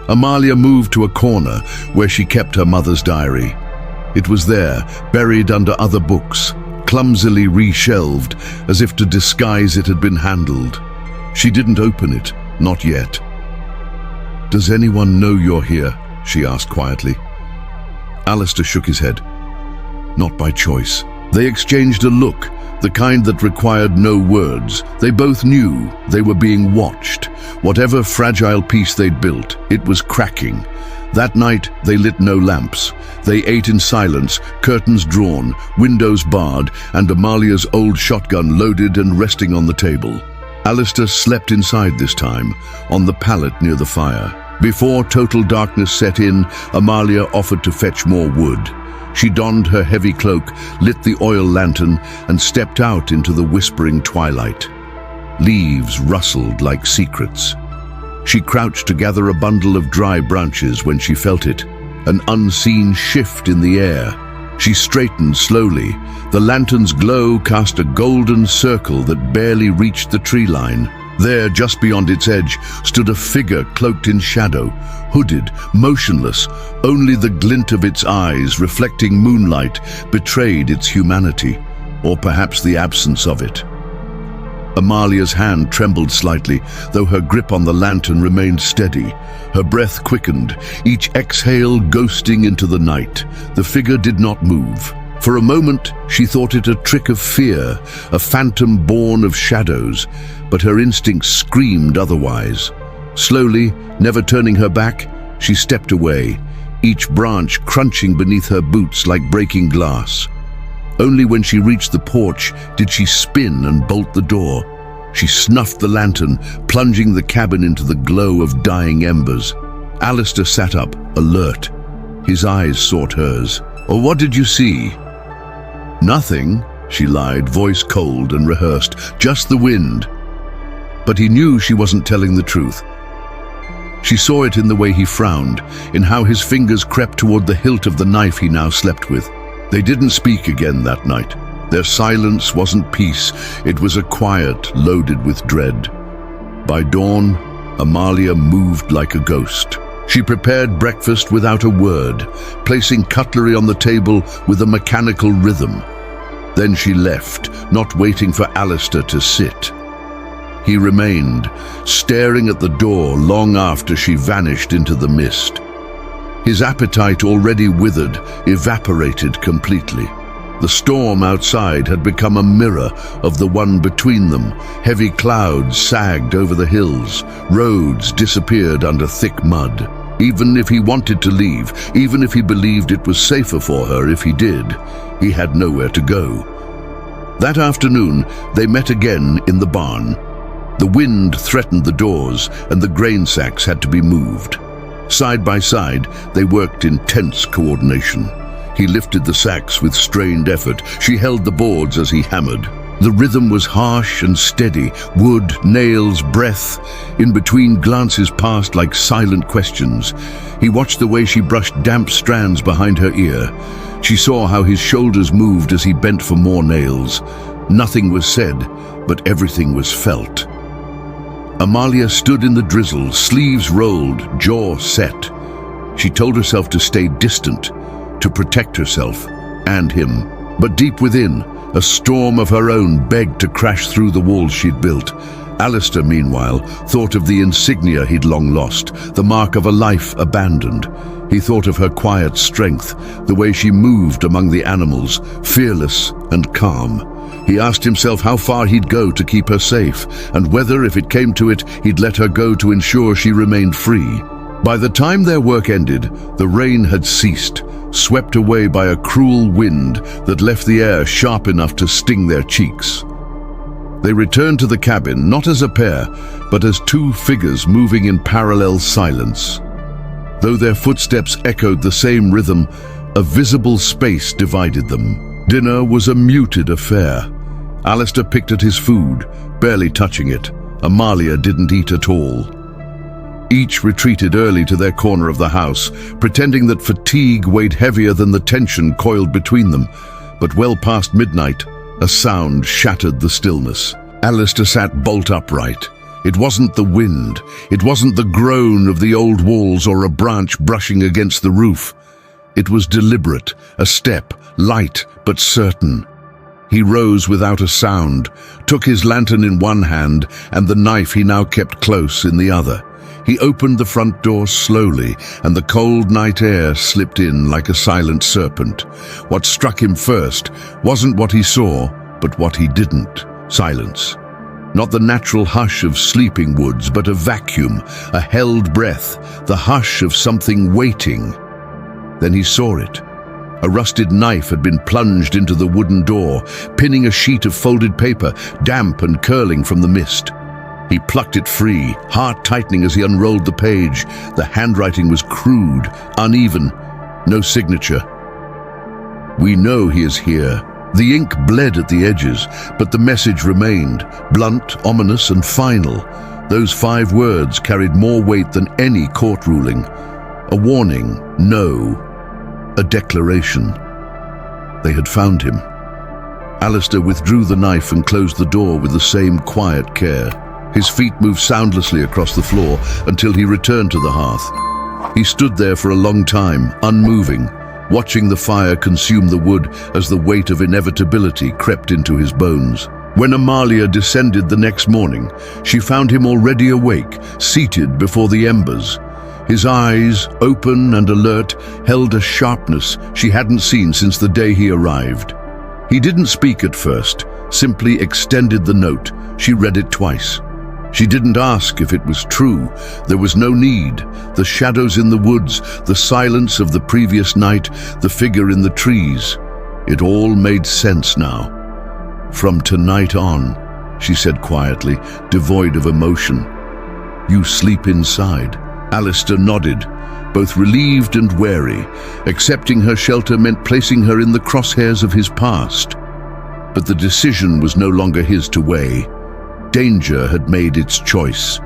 Amalia moved to a corner where she kept her mother's diary. It was there, buried under other books, clumsily reshelved, as if to disguise it had been handled. She didn't open it, not yet. "Does anyone know you're here?" she asked quietly. Alistair shook his head. Not by choice. They exchanged a look, the kind that required no words. They both knew they were being watched. Whatever fragile piece they'd built, it was cracking. That night, they lit no lamps. They ate in silence, curtains drawn, windows barred, and Amalia's old shotgun loaded and resting on the table. Alistair slept inside this time, on the pallet near the fire. Before total darkness set in, Amalia offered to fetch more wood. She donned her heavy cloak, lit the oil lantern, and stepped out into the whispering twilight. Leaves rustled like secrets. She crouched to gather a bundle of dry branches when she felt it, an unseen shift in the air. She straightened slowly. The lantern's glow cast a golden circle that barely reached the tree line. There, just beyond its edge, stood a figure cloaked in shadow, hooded, motionless. Only the glint of its eyes, reflecting moonlight, betrayed its humanity, or perhaps the absence of it. Amalia's hand trembled slightly, though her grip on the lantern remained steady. Her breath quickened, each exhale ghosting into the night. The figure did not move. For a moment, she thought it a trick of fear, a phantom born of shadows, but her instincts screamed otherwise. Slowly, never turning her back, she stepped away, each branch crunching beneath her boots like breaking glass. Only when she reached the porch did she spin and bolt the door. She snuffed the lantern, plunging the cabin into the glow of dying embers. Alistair sat up, alert. His eyes sought hers. "Oh, what did you see?" "Nothing," she lied, voice cold and rehearsed. "Just the wind." But he knew she wasn't telling the truth. She saw it in the way he frowned, in how his fingers crept toward the hilt of the knife he now slept with. They didn't speak again that night. Their silence wasn't peace, it was a quiet loaded with dread. By dawn, Amalia moved like a ghost. She prepared breakfast without a word, placing cutlery on the table with a mechanical rhythm. Then she left, not waiting for Alistair to sit. He remained, staring at the door long after she vanished into the mist. His appetite, already withered, evaporated completely. The storm outside had become a mirror of the one between them. Heavy clouds sagged over the hills. Roads disappeared under thick mud. Even if he wanted to leave, even if he believed it was safer for her if he did, he had nowhere to go. That afternoon, they met again in the barn. The wind threatened the doors, and the grain sacks had to be moved. Side by side, they worked in tense coordination. He lifted the sacks with strained effort. She held the boards as he hammered. The rhythm was harsh and steady, wood, nails, breath. In between, glances passed like silent questions. He watched the way she brushed damp strands behind her ear. She saw how his shoulders moved as he bent for more nails. Nothing was said, but everything was felt. Amalia stood in the drizzle, sleeves rolled, jaw set. She told herself to stay distant, to protect herself and him. But deep within, a storm of her own begged to crash through the walls she'd built. Alistair, meanwhile, thought of the insignia he'd long lost, the mark of a life abandoned. He thought of her quiet strength, the way she moved among the animals, fearless and calm. He asked himself how far he'd go to keep her safe, and whether, if it came to it, he'd let her go to ensure she remained free. By the time their work ended, the rain had ceased, swept away by a cruel wind that left the air sharp enough to sting their cheeks. They returned to the cabin, not as a pair, but as two figures moving in parallel silence. Though their footsteps echoed the same rhythm, a visible space divided them. Dinner was a muted affair. Alistair picked at his food, barely touching it. Amalia didn't eat at all. Each retreated early to their corner of the house, pretending that fatigue weighed heavier than the tension coiled between them. But well past midnight, a sound shattered the stillness. Alistair sat bolt upright. It wasn't the wind. It wasn't the groan of the old walls or a branch brushing against the roof. It was deliberate, a step, light but certain. He rose without a sound, took his lantern in one hand and the knife he now kept close in the other. He opened the front door slowly, and the cold night air slipped in like a silent serpent. What struck him first wasn't what he saw, but what he didn't. Silence. Not the natural hush of sleeping woods, but a vacuum, a held breath, the hush of something waiting. Then he saw it. A rusted knife had been plunged into the wooden door, pinning a sheet of folded paper, damp and curling from the mist. He plucked it free, heart tightening as he unrolled the page. The handwriting was crude, uneven, no signature. "We know he is here." The ink bled at the edges, but the message remained, blunt, ominous, and final. Those 5 words carried more weight than any court ruling. A warning, no. A declaration. They had found him. Alistair withdrew the knife and closed the door with the same quiet care. His feet moved soundlessly across the floor until he returned to the hearth. He stood there for a long time, unmoving, watching the fire consume the wood as the weight of inevitability crept into his bones. When Amalia descended the next morning, she found him already awake, seated before the embers. His eyes, open and alert, held a sharpness she hadn't seen since the day he arrived. He didn't speak at first, simply extended the note. She read it twice. She didn't ask if it was true. There was no need. The shadows in the woods, the silence of the previous night, the figure in the trees. It all made sense now. "From tonight on," she said quietly, devoid of emotion. "You sleep inside." Alistair nodded, both relieved and wary. Accepting her shelter meant placing her in the crosshairs of his past. But the decision was no longer his to weigh. Danger had made its choice.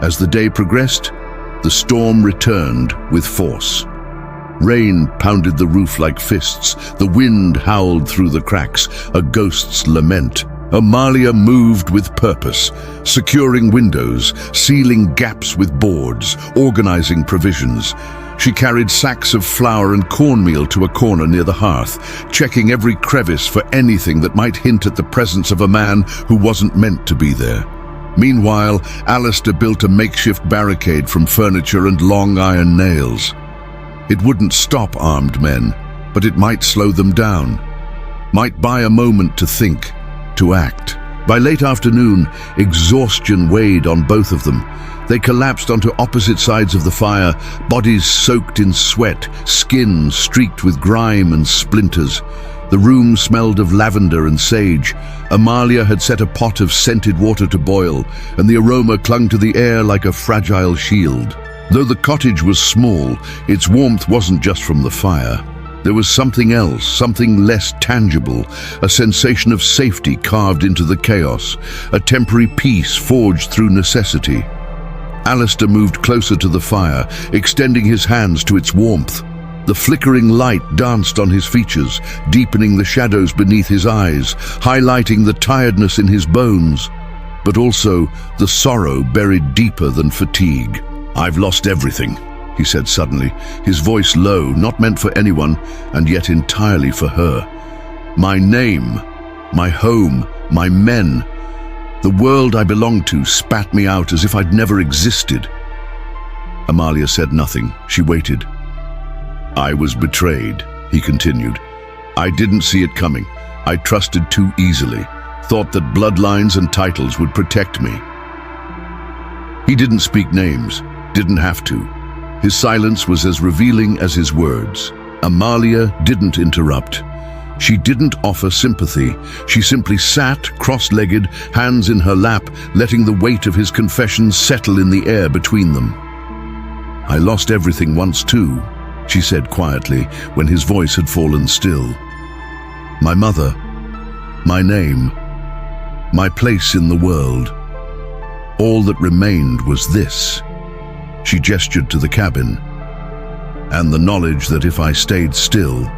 As the day progressed, the storm returned with force. Rain pounded the roof like fists. The wind howled through the cracks, a ghost's lament. Amalia moved with purpose, securing windows, sealing gaps with boards, organizing provisions. She carried sacks of flour and cornmeal to a corner near the hearth, checking every crevice for anything that might hint at the presence of a man who wasn't meant to be there. Meanwhile, Alistair built a makeshift barricade from furniture and long iron nails. It wouldn't stop armed men, but it might slow them down, might buy a moment to think, to act. By late afternoon, exhaustion weighed on both of them. They collapsed onto opposite sides of the fire, bodies soaked in sweat, skin streaked with grime and splinters. The room smelled of lavender and sage. Amalia had set a pot of scented water to boil, and the aroma clung to the air like a fragile shield. Though the cottage was small, its warmth wasn't just from the fire. There was something else, something less tangible, a sensation of safety carved into the chaos, a temporary peace forged through necessity. Alistair moved closer to the fire, extending his hands to its warmth. The flickering light danced on his features, deepening the shadows beneath his eyes, highlighting the tiredness in his bones, but also the sorrow buried deeper than fatigue. "I've lost everything," he said suddenly, his voice low, not meant for anyone, and yet entirely for her. "My name, my home, my men. The world I belonged to spat me out as if I'd never existed." Amalia said nothing. She waited. "I was betrayed," he continued. "I didn't see it coming. I trusted too easily, thought that bloodlines and titles would protect me." He didn't speak names, didn't have to. His silence was as revealing as his words. Amalia didn't interrupt. She didn't offer sympathy. She simply sat, cross-legged, hands in her lap, letting the weight of his confession settle in the air between them. "I lost everything once too," she said quietly when his voice had fallen still. "My mother, my name, my place in the world. All that remained was this." She gestured to the cabin, "and the knowledge that if I stayed still,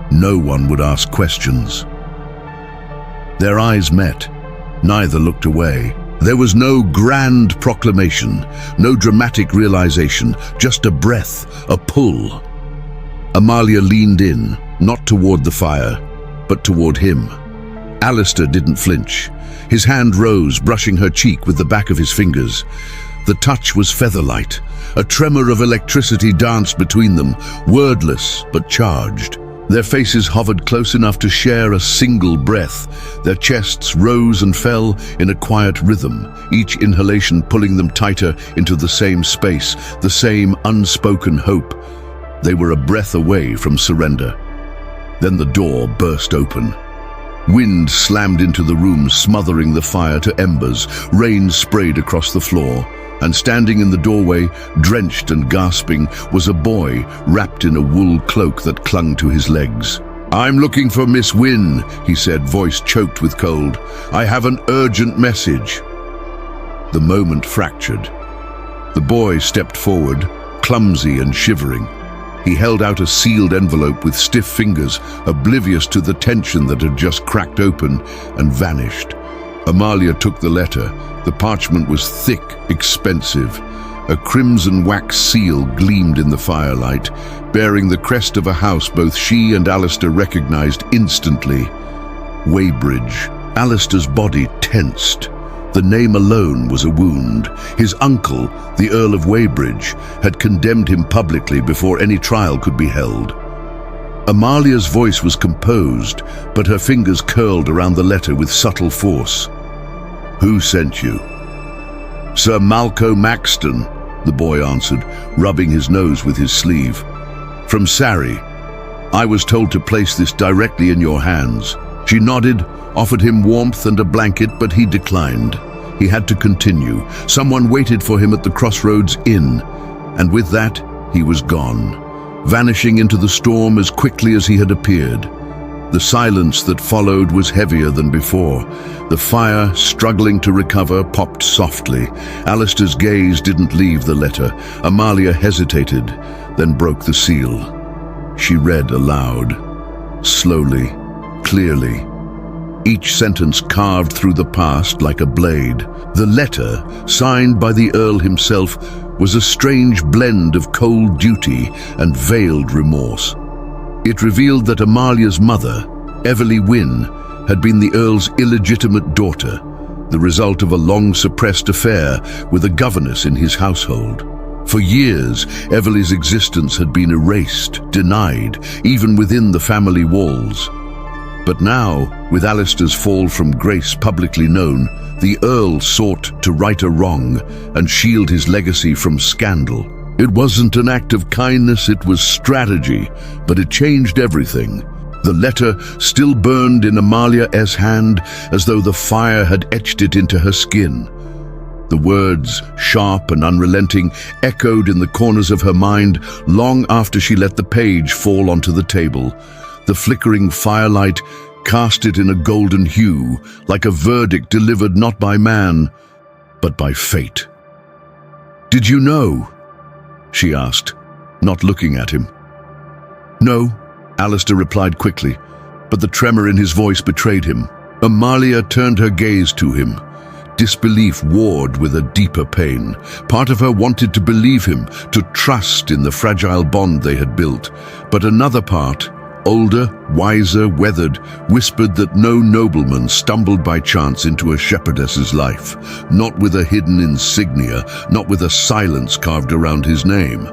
no one would ask questions." Their eyes met. Neither looked away. There was no grand proclamation, no dramatic realization, just a breath, a pull. Amalia leaned in, not toward the fire, but toward him. Alistair didn't flinch. His hand rose, brushing her cheek with the back of his fingers. The touch was feather-light. A tremor of electricity danced between them, wordless but charged. Their faces hovered close enough to share a single breath. Their chests rose and fell in a quiet rhythm, each inhalation pulling them tighter into the same space, the same unspoken hope. They were a breath away from surrender. Then the door burst open. Wind slammed into the room, smothering the fire to embers. Rain sprayed across the floor. And standing in the doorway, drenched and gasping, was a boy wrapped in a wool cloak that clung to his legs. "I'm looking for Miss Wynne," he said, voice choked with cold. "I have an urgent message." The moment fractured. The boy stepped forward, clumsy and shivering. He held out a sealed envelope with stiff fingers, oblivious to the tension that had just cracked open, and vanished. Amalia took the letter. The parchment was thick, expensive. A crimson wax seal gleamed in the firelight, bearing the crest of a house both she and Alistair recognized instantly. Weybridge. Alistair's body tensed. The name alone was a wound. His uncle, the Earl of Weybridge, had condemned him publicly before any trial could be held. Amalia's voice was composed, but her fingers curled around the letter with subtle force. "Who sent you?" "Sir Malcolm Maxton," the boy answered, rubbing his nose with his sleeve. "From Sarri. I was told to place this directly in your hands." She nodded, offered him warmth and a blanket, but he declined. He had to continue. Someone waited for him at the Crossroads Inn, and with that, he was gone, vanishing into the storm as quickly as he had appeared. The silence that followed was heavier than before. The fire, struggling to recover, popped softly. Alistair's gaze didn't leave the letter. Amalia hesitated, then broke the seal. She read aloud, slowly, clearly. Each sentence carved through the past like a blade. The letter, signed by the Earl himself, was a strange blend of cold duty and veiled remorse. It revealed that Amalia's mother, Everly Wynne, had been the Earl's illegitimate daughter, the result of a long-suppressed affair with a governess in his household. For years, Everly's existence had been erased, denied, even within the family walls. But now, with Alistair's fall from grace publicly known, the Earl sought to right a wrong and shield his legacy from scandal. It wasn't an act of kindness, it was strategy, but it changed everything. The letter still burned in Amalia's hand as though the fire had etched it into her skin. The words, sharp and unrelenting, echoed in the corners of her mind long after she let the page fall onto the table. The flickering firelight cast it in a golden hue, like a verdict delivered not by man, but by fate. "Did you know?" she asked, not looking at him. "No," Alistair replied quickly, but the tremor in his voice betrayed him. Amalia turned her gaze to him. Disbelief warred with a deeper pain. Part of her wanted to believe him, to trust in the fragile bond they had built. But another part, older, wiser, weathered, whispered that no nobleman stumbled by chance into a shepherdess's life, not with a hidden insignia, not with a silence carved around his name.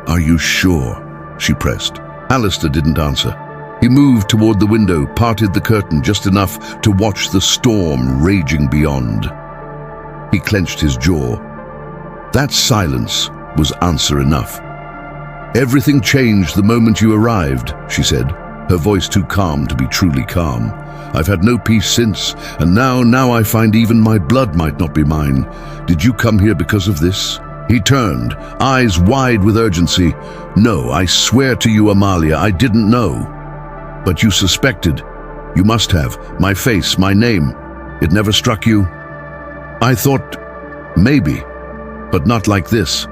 "Are you sure?" she pressed. Alistair didn't answer. He moved toward the window, parted the curtain just enough to watch the storm raging beyond. He clenched his jaw. That silence was answer enough. "Everything changed the moment you arrived," she said, her voice too calm to be truly calm. "I've had no peace since, and now I find even my blood might not be mine. Did you come here because of this?" He turned, eyes wide with urgency. "No, I swear to you, Amalia, I didn't know." "But you suspected. You must have. My face, my name. It never struck you?" "I thought, maybe, but not like this."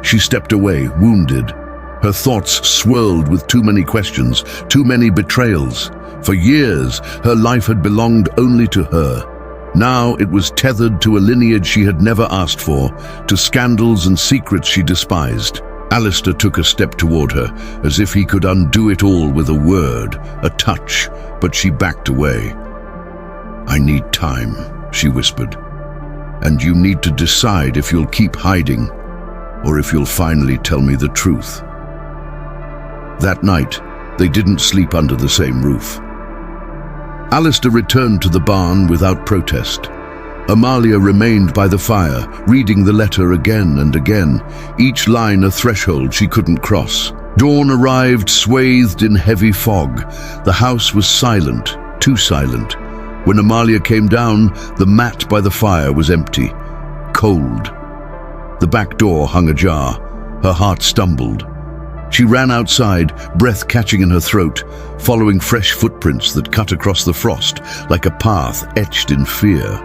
She stepped away, wounded. Her thoughts swirled with too many questions, too many betrayals. For years, her life had belonged only to her. Now it was tethered to a lineage she had never asked for, to scandals and secrets she despised. Alistair took a step toward her, as if he could undo it all with a word, a touch, but she backed away. "I need time," she whispered. "And you need to decide if you'll keep hiding, or if you'll finally tell me the truth." That night, they didn't sleep under the same roof. Alistair returned to the barn without protest. Amalia remained by the fire, reading the letter again and again, each line a threshold she couldn't cross. Dawn arrived, swathed in heavy fog. The house was silent, too silent. When Amalia came down, the mat by the fire was empty, cold. The back door hung ajar. Her heart stumbled. She ran outside, breath catching in her throat, following fresh footprints that cut across the frost like a path etched in fear.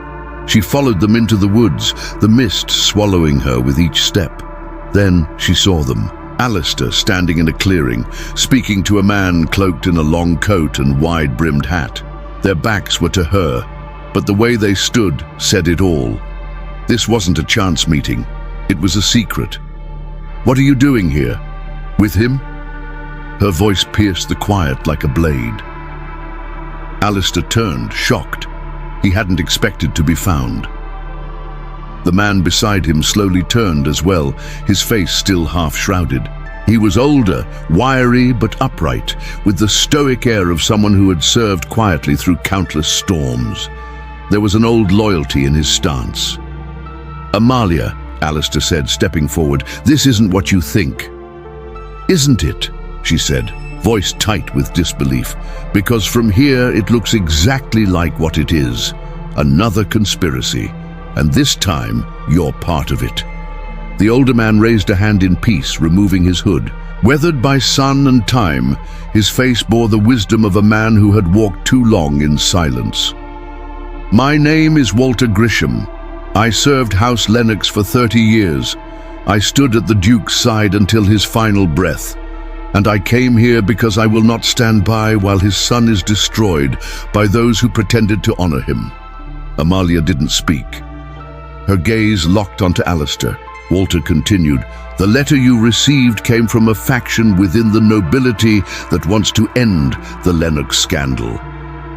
She followed them into the woods, the mist swallowing her with each step. Then she saw them. Alistair standing in a clearing, speaking to a man cloaked in a long coat and wide-brimmed hat. Their backs were to her, but the way they stood said it all. This wasn't a chance meeting. It was a secret. "What are you doing here? With him?" Her voice pierced the quiet like a blade. Alistair turned, shocked. He hadn't expected to be found. The man beside him slowly turned as well, his face still half-shrouded. He was older, wiry but upright, with the stoic air of someone who had served quietly through countless storms. There was an old loyalty in his stance. "Amalia," Alistair said, stepping forward, "this isn't what you think." "Isn't it?" she said, voice tight with disbelief, "because from here it looks exactly like what it is. Another conspiracy, and this time you're part of it." The older man raised a hand in peace, removing his hood. Weathered by sun and time, his face bore the wisdom of a man who had walked too long in silence. "My name is Walter Grisham. I served House Lennox for 30 years. I stood at the Duke's side until his final breath. And I came here because I will not stand by while his son is destroyed by those who pretended to honor him." Amalia didn't speak. Her gaze locked onto Alistair. Walter continued, "The letter you received came from a faction within the nobility that wants to end the Lennox scandal.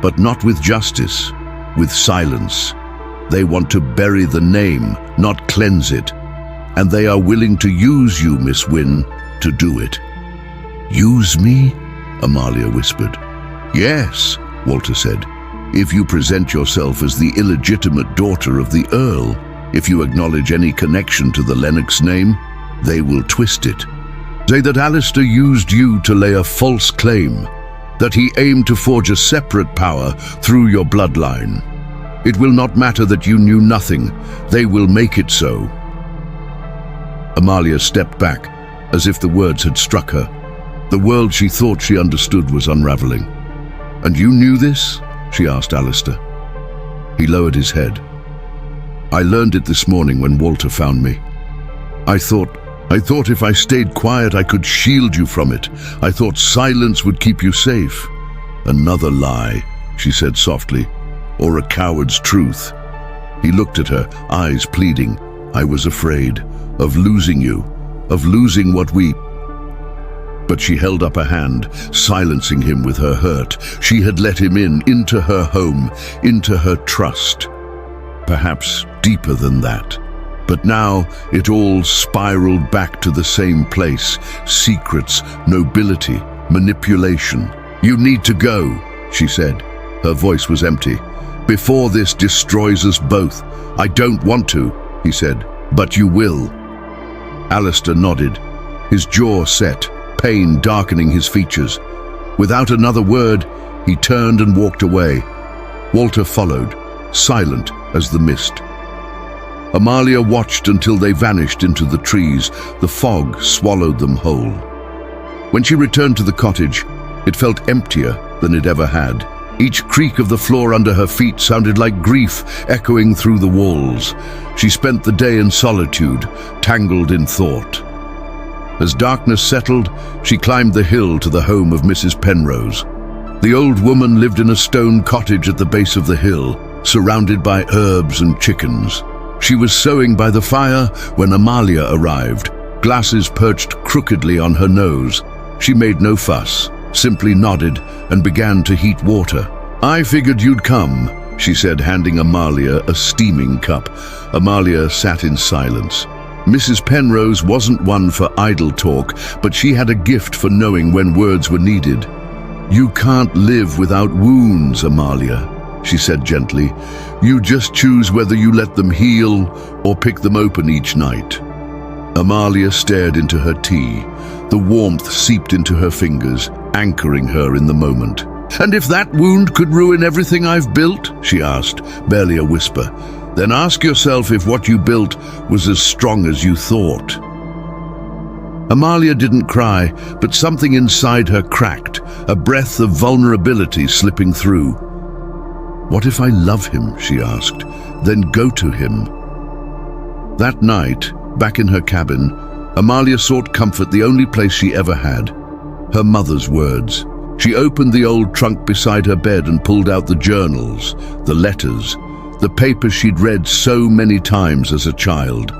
But not with justice, with silence. They want to bury the name, not cleanse it. And they are willing to use you, Miss Wynne, to do it." "Use me?" Amalia whispered. "Yes," Walter said, "if you present yourself as the illegitimate daughter of the Earl. If you acknowledge any connection to the Lennox name, they will twist it. Say that Alistair used you to lay a false claim, that he aimed to forge a separate power through your bloodline. It will not matter that you knew nothing. They will make it so." Amalia stepped back, as if the words had struck her. The world she thought she understood was unraveling. "And you knew this?" she asked Alistair. He lowered his head. "I learned it this morning when Walter found me. I thought if I stayed quiet I could shield you from it. I thought silence would keep you safe." "Another lie," she said softly, "or a coward's truth." He looked at her, eyes pleading. "I was afraid of losing you, of losing what we—" But she held up a hand, silencing him with her hurt. She had let him in, into her home, into her trust. Perhaps deeper than that. But now it all spiraled back to the same place. Secrets, nobility, manipulation. "You need to go," she said. Her voice was empty. "Before this destroys us both." "I don't want to," he said. "But you will." Alistair nodded, his jaw set, pain darkening his features. Without another word, he turned and walked away. Walter followed, silent as the mist. Amalia watched until they vanished into the trees. The fog swallowed them whole. When she returned to the cottage, it felt emptier than it ever had. Each creak of the floor under her feet sounded like grief echoing through the walls. She spent the day in solitude, tangled in thought. As darkness settled, she climbed the hill to the home of Mrs. Penrose. The old woman lived in a stone cottage at the base of the hill, surrounded by herbs and chickens. She was sewing by the fire when Amalia arrived, glasses perched crookedly on her nose. She made no fuss, simply nodded and began to heat water. "I figured you'd come," she said, handing Amalia a steaming cup. Amalia sat in silence. Mrs. Penrose wasn't one for idle talk, but she had a gift for knowing when words were needed. "You can't live without wounds, Amalia," she said gently. "You just choose whether you let them heal or pick them open each night." Amalia stared into her tea. The warmth seeped into her fingers, anchoring her in the moment. "And if that wound could ruin everything I've built," she asked, barely a whisper, "then ask yourself if what you built was as strong as you thought." Amalia didn't cry, but something inside her cracked, a breath of vulnerability slipping through. "What if I love him?" she asked. "Then go to him." That night, back in her cabin, Amalia sought comfort the only place she ever had: her mother's words. She opened the old trunk beside her bed and pulled out the journals, the letters, the papers she'd read so many times as a child.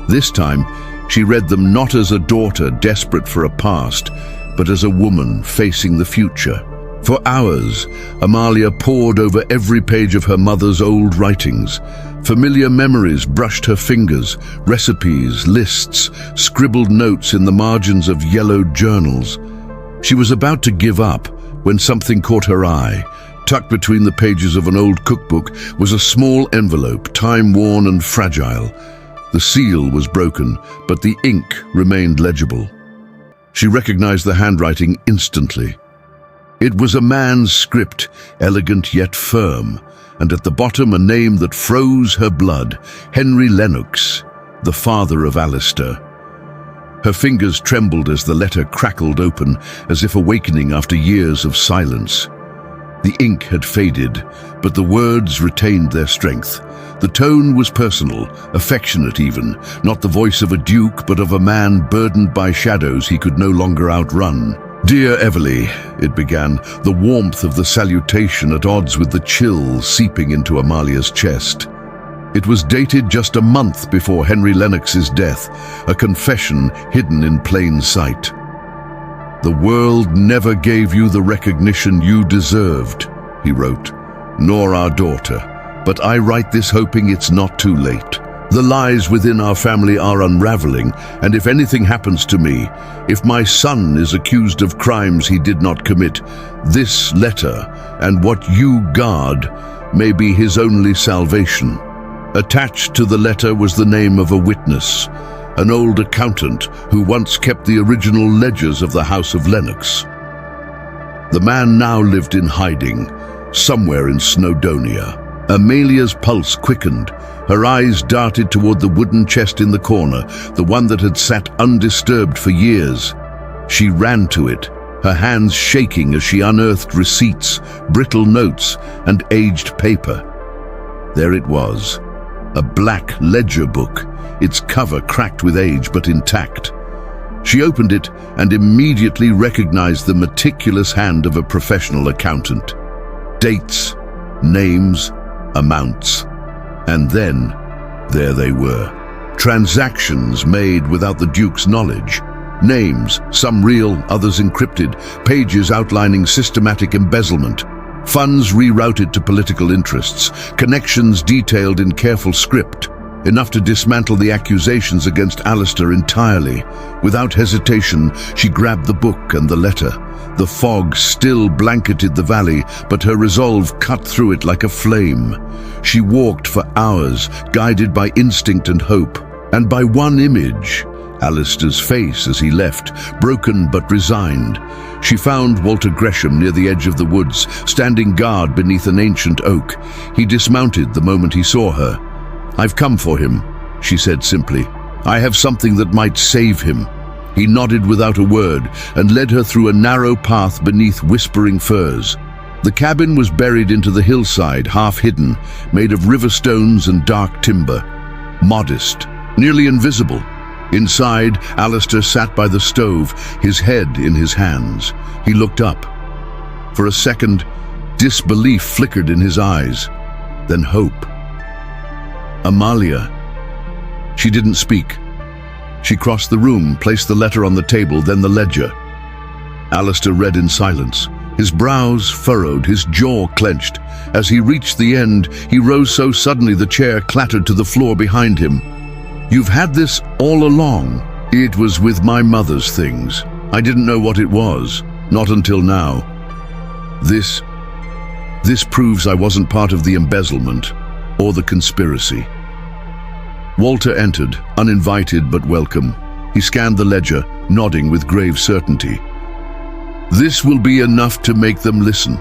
This time, she read them not as a daughter desperate for a past, but as a woman facing the future. For hours, Amalia pored over every page of her mother's old writings. Familiar memories brushed her fingers, recipes, lists, scribbled notes in the margins of yellowed journals. She was about to give up when something caught her eye. Tucked between the pages of an old cookbook was a small envelope, time-worn and fragile. The seal was broken, but the ink remained legible. She recognized the handwriting instantly. It was a man's script, elegant yet firm, and at the bottom a name that froze her blood: Henry Lennox, the father of Alistair. Her fingers trembled as the letter crackled open, as if awakening after years of silence. The ink had faded, but the words retained their strength. The tone was personal, affectionate even, not the voice of a duke, but of a man burdened by shadows he could no longer outrun. "Dear Everly," it began, the warmth of the salutation at odds with the chill seeping into Amalia's chest. It was dated just a month before Henry Lennox's death, a confession hidden in plain sight. "The world never gave you the recognition you deserved," he wrote, "nor our daughter. But I write this hoping it's not too late. The lies within our family are unraveling, and if anything happens to me, if my son is accused of crimes he did not commit, this letter and what you guard may be his only salvation." Attached to the letter was the name of a witness, an old accountant who once kept the original ledgers of the House of Lennox. The man now lived in hiding, somewhere in Snowdonia. Amalia's pulse quickened. Her eyes darted toward the wooden chest in the corner, the one that had sat undisturbed for years. She ran to it, her hands shaking as she unearthed receipts, brittle notes, and aged paper. There it was, a black ledger book, its cover cracked with age but intact. She opened it and immediately recognized the meticulous hand of a professional accountant. Dates, names, amounts. And then, there they were. Transactions made without the Duke's knowledge. Names, some real, others encrypted. Pages outlining systematic embezzlement. Funds rerouted to political interests. Connections detailed in careful script. Enough to dismantle the accusations against Alistair entirely. Without hesitation, she grabbed the book and the letter. The fog still blanketed the valley, but her resolve cut through it like a flame. She walked for hours, guided by instinct and hope, and by one image, Alistair's face as he left, broken but resigned. She found Walter Gresham near the edge of the woods, standing guard beneath an ancient oak. He dismounted the moment he saw her. "I've come for him," she said simply. "I have something that might save him." He nodded without a word and led her through a narrow path beneath whispering firs. The cabin was buried into the hillside, half hidden, made of river stones and dark timber. Modest, nearly invisible. Inside, Alistair sat by the stove, his head in his hands. He looked up. For a second, disbelief flickered in his eyes, then hope. "Amalia." She didn't speak. She crossed the room, placed the letter on the table, then the ledger. Alistair read in silence. His brows furrowed, his jaw clenched. As he reached the end, he rose so suddenly the chair clattered to the floor behind him. "You've had this all along." "It was with my mother's things. I didn't know what it was, not until now. This proves I wasn't part of the embezzlement or the conspiracy." Walter entered, uninvited but welcome. He scanned the ledger, nodding with grave certainty. This will be enough to make them listen.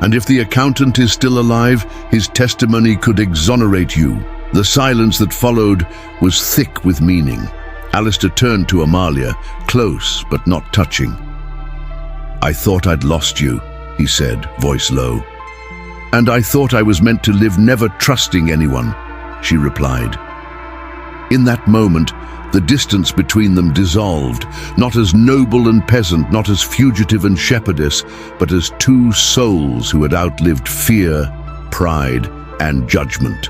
And if the accountant is still alive, his testimony could exonerate you." The silence that followed was thick with meaning. Alistair turned to Amalia, close but not touching. "I thought I'd lost you," he said, voice low. "And I thought I was meant to live never trusting anyone," she replied. In that moment, the distance between them dissolved, not as noble and peasant, not as fugitive and shepherdess, but as two souls who had outlived fear, pride, and judgment.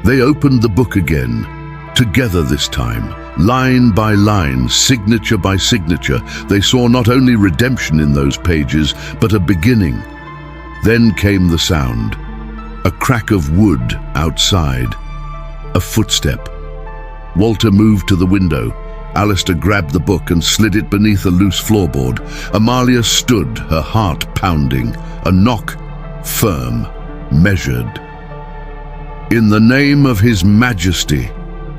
They opened the book again, together this time, line by line, signature by signature. They saw not only redemption in those pages, but a beginning. Then came the sound, a crack of wood outside, a footstep. Walter moved to the window. Alistair grabbed the book and slid it beneath a loose floorboard. Amalia stood, her heart pounding, a knock, firm, measured. "In the name of His Majesty,"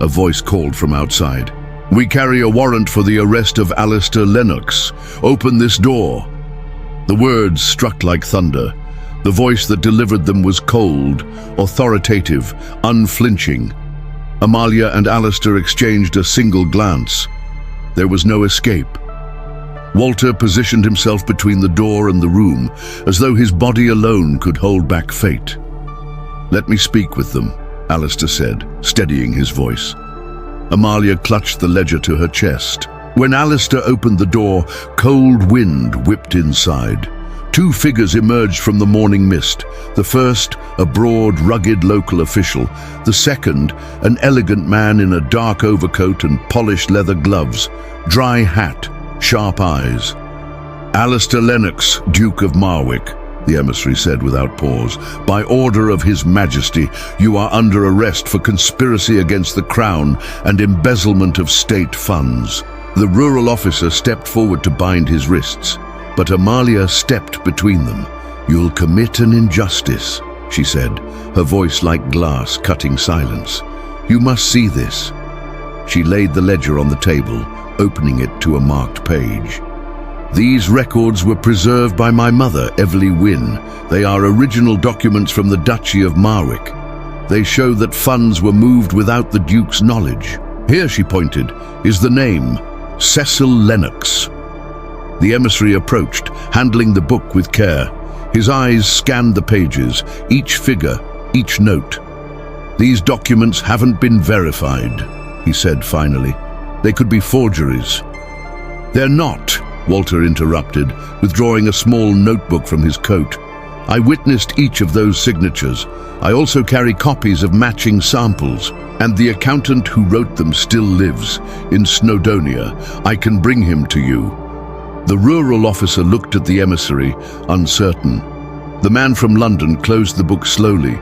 a voice called from outside. "We carry a warrant for the arrest of Alistair Lennox. Open this door." The words struck like thunder. The voice that delivered them was cold, authoritative, unflinching. Amalia and Alistair exchanged a single glance. There was no escape. Walter positioned himself between the door and the room, as though his body alone could hold back fate. "Let me speak with them," Alistair said, steadying his voice. Amalia clutched the ledger to her chest. When Alistair opened the door, cold wind whipped inside. Two figures emerged from the morning mist. The first, a broad, rugged local official. The second, an elegant man in a dark overcoat and polished leather gloves, dry hat, sharp eyes. "Alistair Lennox, Duke of Marwick," the emissary said without pause. "By order of His Majesty, you are under arrest for conspiracy against the Crown and embezzlement of state funds." The rural officer stepped forward to bind his wrists, but Amalia stepped between them. "You'll commit an injustice," she said, her voice like glass cutting silence. "You must see this." She laid the ledger on the table, opening it to a marked page. "These records were preserved by my mother, Evely Wynne. They are original documents from the Duchy of Marwick. They show that funds were moved without the Duke's knowledge. Here," she pointed, "is the name, Cecil Lennox." The emissary approached, handling the book with care. His eyes scanned the pages, each figure, each note. "These documents haven't been verified," he said finally. "They could be forgeries." "They're not," Walter interrupted, withdrawing a small notebook from his coat. "I witnessed each of those signatures. I also carry copies of matching samples, and the accountant who wrote them still lives in Snowdonia. I can bring him to you." The rural officer looked at the emissary, uncertain. The man from London closed the book slowly.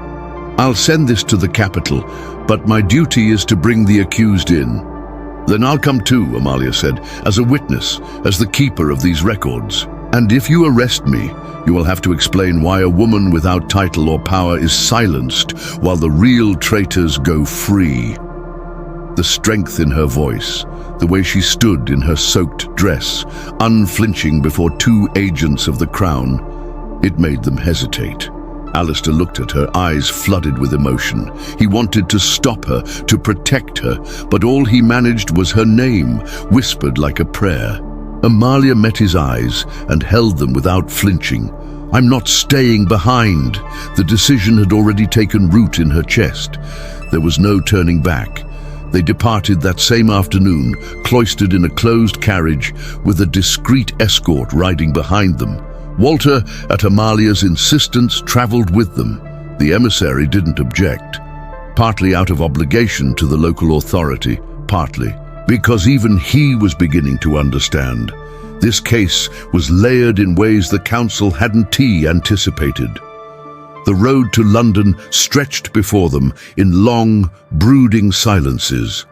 "I'll send this to the capital, but my duty is to bring the accused in." "Then I'll come too," Amalia said, "as a witness, as the keeper of these records. And if you arrest me, you will have to explain why a woman without title or power is silenced while the real traitors go free." The strength in her voice, the way she stood in her soaked dress, unflinching before two agents of the Crown, it made them hesitate. Alistair looked at her, eyes flooded with emotion. He wanted to stop her, to protect her, but all he managed was her name, whispered like a prayer. Amalia met his eyes and held them without flinching. "I'm not staying behind." The decision had already taken root in her chest. There was no turning back. They departed that same afternoon, cloistered in a closed carriage, with a discreet escort riding behind them. Walter, at Amalia's insistence, traveled with them. The emissary didn't object, partly out of obligation to the local authority, partly because even he was beginning to understand. This case was layered in ways the council hadn't anticipated. The road to London stretched before them in long, brooding silences.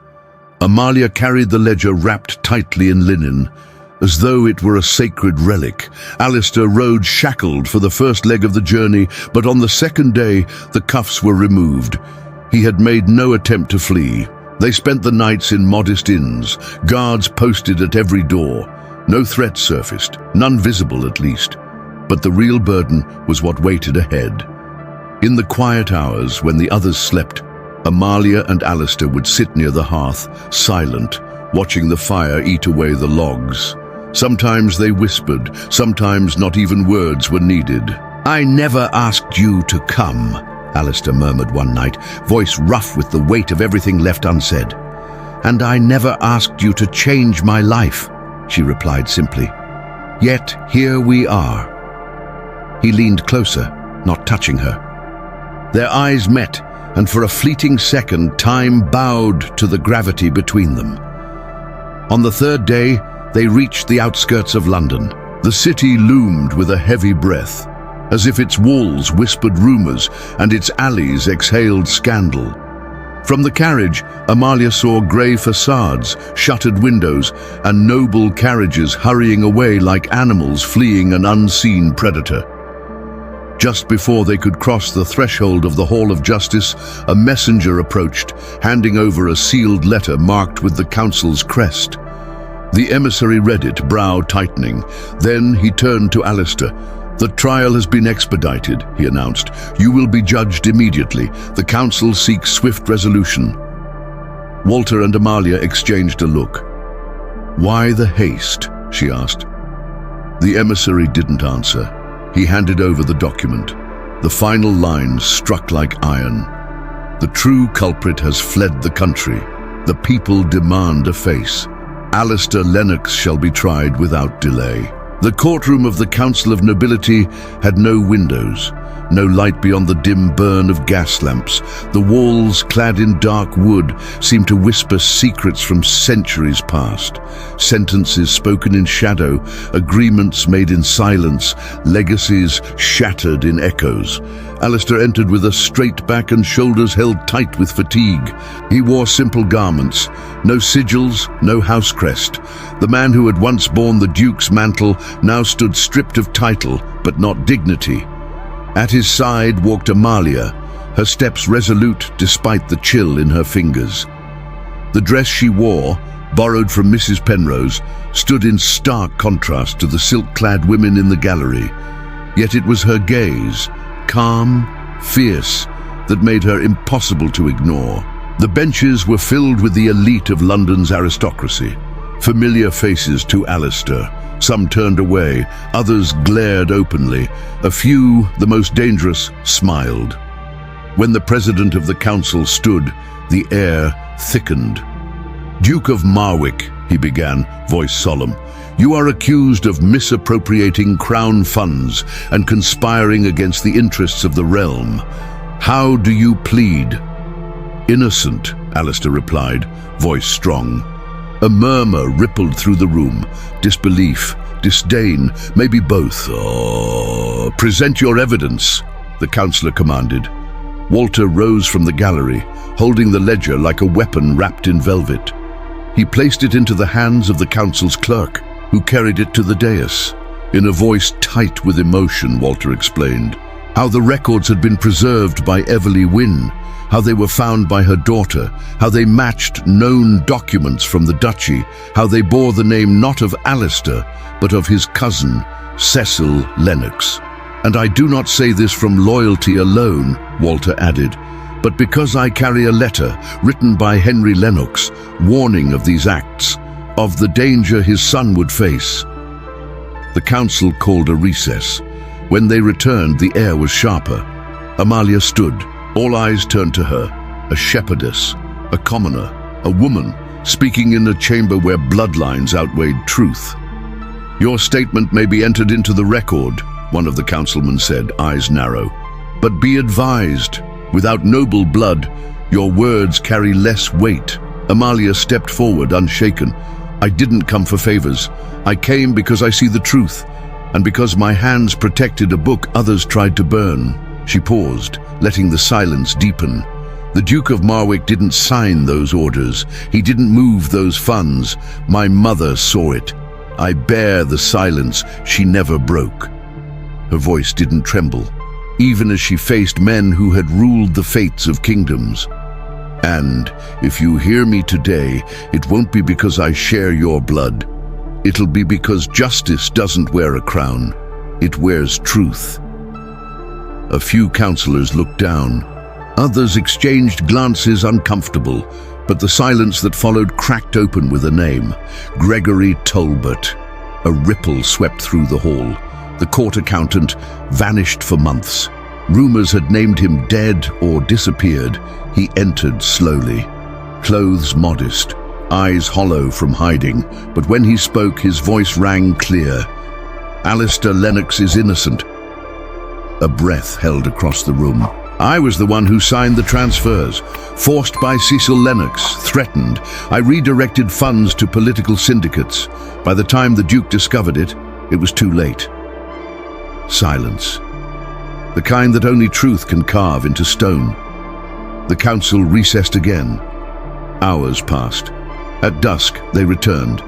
Amalia carried the ledger wrapped tightly in linen, as though it were a sacred relic. Alistair rode shackled for the first leg of the journey, but on the second day, the cuffs were removed. He had made no attempt to flee. They spent the nights in modest inns, guards posted at every door. No threat surfaced, none visible at least. But the real burden was what waited ahead. In the quiet hours when the others slept, Amalia and Alistair would sit near the hearth, silent, watching the fire eat away the logs. Sometimes they whispered, sometimes not even words were needed. "I never asked you to come," Alistair murmured one night, voice rough with the weight of everything left unsaid. "And I never asked you to change my life," she replied simply. "Yet here we are." He leaned closer, not touching her. Their eyes met, and for a fleeting second, time bowed to the gravity between them. On the third day, they reached the outskirts of London. The city loomed with a heavy breath, as if its walls whispered rumors and its alleys exhaled scandal. From the carriage, Amalia saw grey facades, shuttered windows, and noble carriages hurrying away like animals fleeing an unseen predator. Just before they could cross the threshold of the Hall of Justice, a messenger approached, handing over a sealed letter marked with the council's crest. The emissary read it, brow tightening. Then he turned to Alistair. "The trial has been expedited," he announced. "You will be judged immediately. The council seeks swift resolution." Walter and Amalia exchanged a look. "Why the haste?" she asked. The emissary didn't answer. He handed over the document. The final lines struck like iron. "The true culprit has fled the country. The people demand a face. Alistair Lennox shall be tried without delay." The courtroom of the Council of Nobility had no windows, no light beyond the dim burn of gas lamps. The walls, clad in dark wood, seemed to whisper secrets from centuries past. Sentences spoken in shadow, agreements made in silence, legacies shattered in echoes. Alistair entered with a straight back and shoulders held tight with fatigue. He wore simple garments, no sigils, no house crest. The man who had once borne the Duke's mantle now stood stripped of title, but not dignity. At his side walked Amalia, her steps resolute despite the chill in her fingers. The dress she wore, borrowed from Mrs. Penrose, stood in stark contrast to the silk-clad women in the gallery. Yet it was her gaze, calm, fierce, that made her impossible to ignore. The benches were filled with the elite of London's aristocracy, familiar faces to Alistair. Some turned away, others glared openly. A few, the most dangerous, smiled. When the president of the council stood, the air thickened. "Duke of Marwick," he began, voice solemn, "you are accused of misappropriating crown funds and conspiring against the interests of the realm. How do you plead?" "Innocent," Alistair replied, voice strong. A murmur rippled through the room. Disbelief, disdain, maybe both. "Present your evidence," the councillor commanded. Walter rose from the gallery, holding the ledger like a weapon wrapped in velvet. He placed it into the hands of the council's clerk, who carried it to the dais. In a voice tight with emotion, Walter explained how the records had been preserved by Everly Wynne, how they were found by her daughter, how they matched known documents from the duchy, how they bore the name not of Alistair, but of his cousin, Cecil Lennox. "And I do not say this from loyalty alone," Walter added, "but because I carry a letter written by Henry Lennox, warning of these acts, of the danger his son would face." The council called a recess. When they returned, the air was sharper. Amalia stood. All eyes turned to her, a shepherdess, a commoner, a woman, speaking in a chamber where bloodlines outweighed truth. "Your statement may be entered into the record," one of the councilmen said, eyes narrow. "But be advised, without noble blood, your words carry less weight." Amalia stepped forward, unshaken. "I didn't come for favors. I came because I see the truth, and because my hands protected a book others tried to burn." She paused, letting the silence deepen. "The Duke of Marwick didn't sign those orders. He didn't move those funds. My mother saw it. I bear the silence she never broke." Her voice didn't tremble, even as she faced men who had ruled the fates of kingdoms. "And if you hear me today, it won't be because I share your blood. it'll be because justice doesn't wear a crown, it wears truth. A few councillors looked down. Others exchanged glances uncomfortable, but the silence that followed cracked open with a name: Gregory Talbot. A ripple swept through the hall. The court accountant vanished for months. Rumors had named him dead or disappeared. He entered slowly. Clothes modest, eyes hollow from hiding, but when he spoke, his voice rang clear. Alistair Lennox is innocent. A breath held across the room. I was the one who signed the transfers. Forced by Cecil Lennox, threatened, I redirected funds to political syndicates. By the time the Duke discovered it, it was too late. Silence. The kind that only truth can carve into stone. The council recessed again. Hours passed. At dusk, they returned.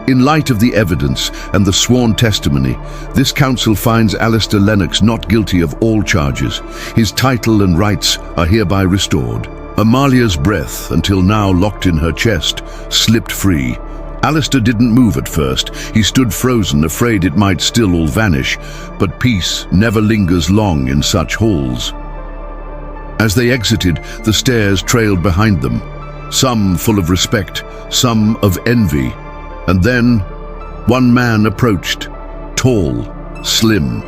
In light of the evidence and the sworn testimony, this council finds Alistair Lennox not guilty of all charges. His title and rights are hereby restored. Amalia's breath, until now locked in her chest, slipped free. Alistair didn't move at first. He stood frozen, afraid it might still all vanish. But peace never lingers long in such halls. As they exited, the stairs trailed behind them, some full of respect, some of envy. And then, one man approached, tall, slim,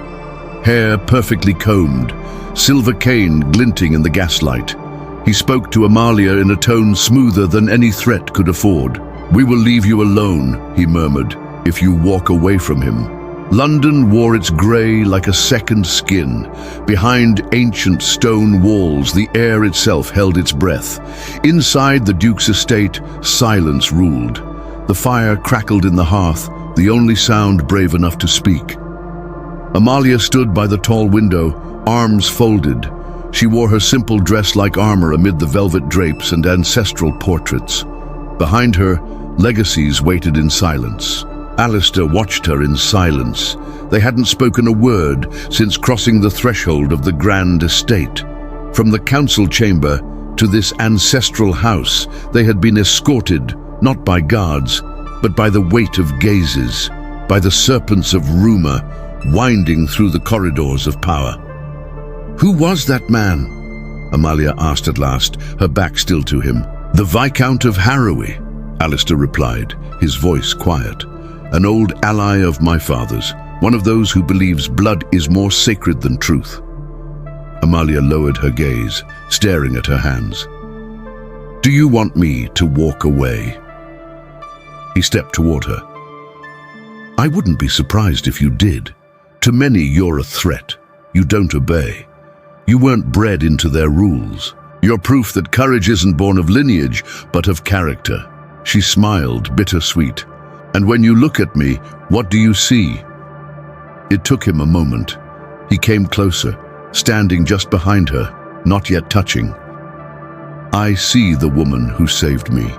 hair perfectly combed, silver cane glinting in the gaslight. He spoke to Amalia in a tone smoother than any threat could afford. "We will leave you alone," he murmured, "if you walk away from him." London wore its grey like a second skin. Behind ancient stone walls, the air itself held its breath. Inside the Duke's estate, silence ruled. The fire crackled in the hearth, the only sound brave enough to speak. Amalia stood by the tall window, arms folded. She wore her simple dress like armor amid the velvet drapes and ancestral portraits. Behind her, legacies waited in silence. Alistair watched her in silence. They hadn't spoken a word since crossing the threshold of the grand estate. From the council chamber to this ancestral house, they had been escorted, not by guards, but by the weight of gazes, by the serpents of rumor winding through the corridors of power. "Who was that man?" Amalia asked at last, her back still to him. "The Viscount of Harrowby," Alistair replied, his voice quiet. "An old ally of my father's, one of those who believes blood is more sacred than truth." Amalia lowered her gaze, staring at her hands. "Do you want me to walk away?" He stepped toward her. "I wouldn't be surprised if you did. To many, you're a threat. You don't obey. You weren't bred into their rules. You're proof that courage isn't born of lineage, but of character." She smiled, bittersweet. "And when you look at me, what do you see?" It took him a moment. He came closer, standing just behind her, not yet touching. "I see the woman who saved me,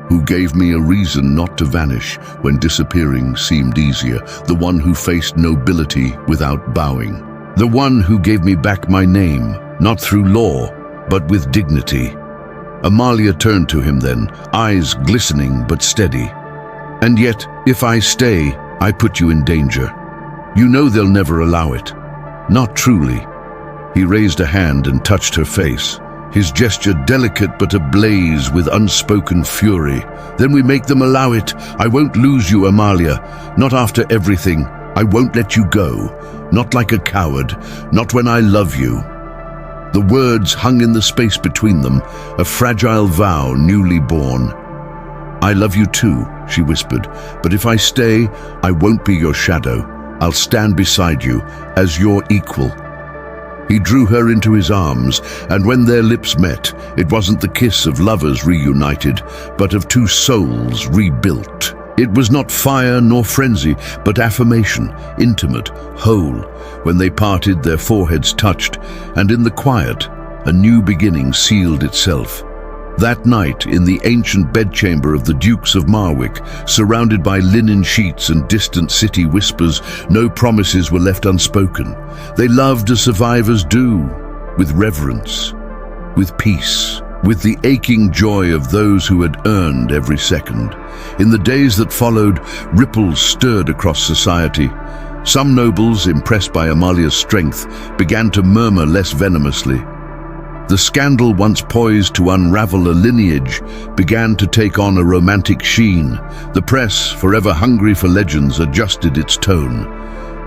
who gave me a reason not to vanish when disappearing seemed easier, the one who faced nobility without bowing, the one who gave me back my name, not through law, but with dignity." Amalia turned to him then, eyes glistening but steady. "And yet, if I stay, I put you in danger. You know they'll never allow it." "Not truly." He raised a hand and touched her face, his gesture delicate but ablaze with unspoken fury. "Then we make them allow it. I won't lose you, Amalia. Not after everything. I won't let you go. Not like a coward. Not when I love you." The words hung in the space between them, a fragile vow newly born. "I love you too," she whispered, "but if I stay, I won't be your shadow. I'll stand beside you as your equal." He drew her into his arms, and when their lips met, it wasn't the kiss of lovers reunited, but of two souls rebuilt. It was not fire nor frenzy, but affirmation, intimate, whole. When they parted, their foreheads touched, and in the quiet, a new beginning sealed itself. That night, in the ancient bedchamber of the Dukes of Marwick, surrounded by linen sheets and distant city whispers, no promises were left unspoken. They loved as survivors do, with reverence, with peace, with the aching joy of those who had earned every second. In the days that followed, ripples stirred across society. Some nobles, impressed by Amalia's strength, began to murmur less venomously. The scandal once poised to unravel a lineage began to take on a romantic sheen. The press, forever hungry for legends, adjusted its tone.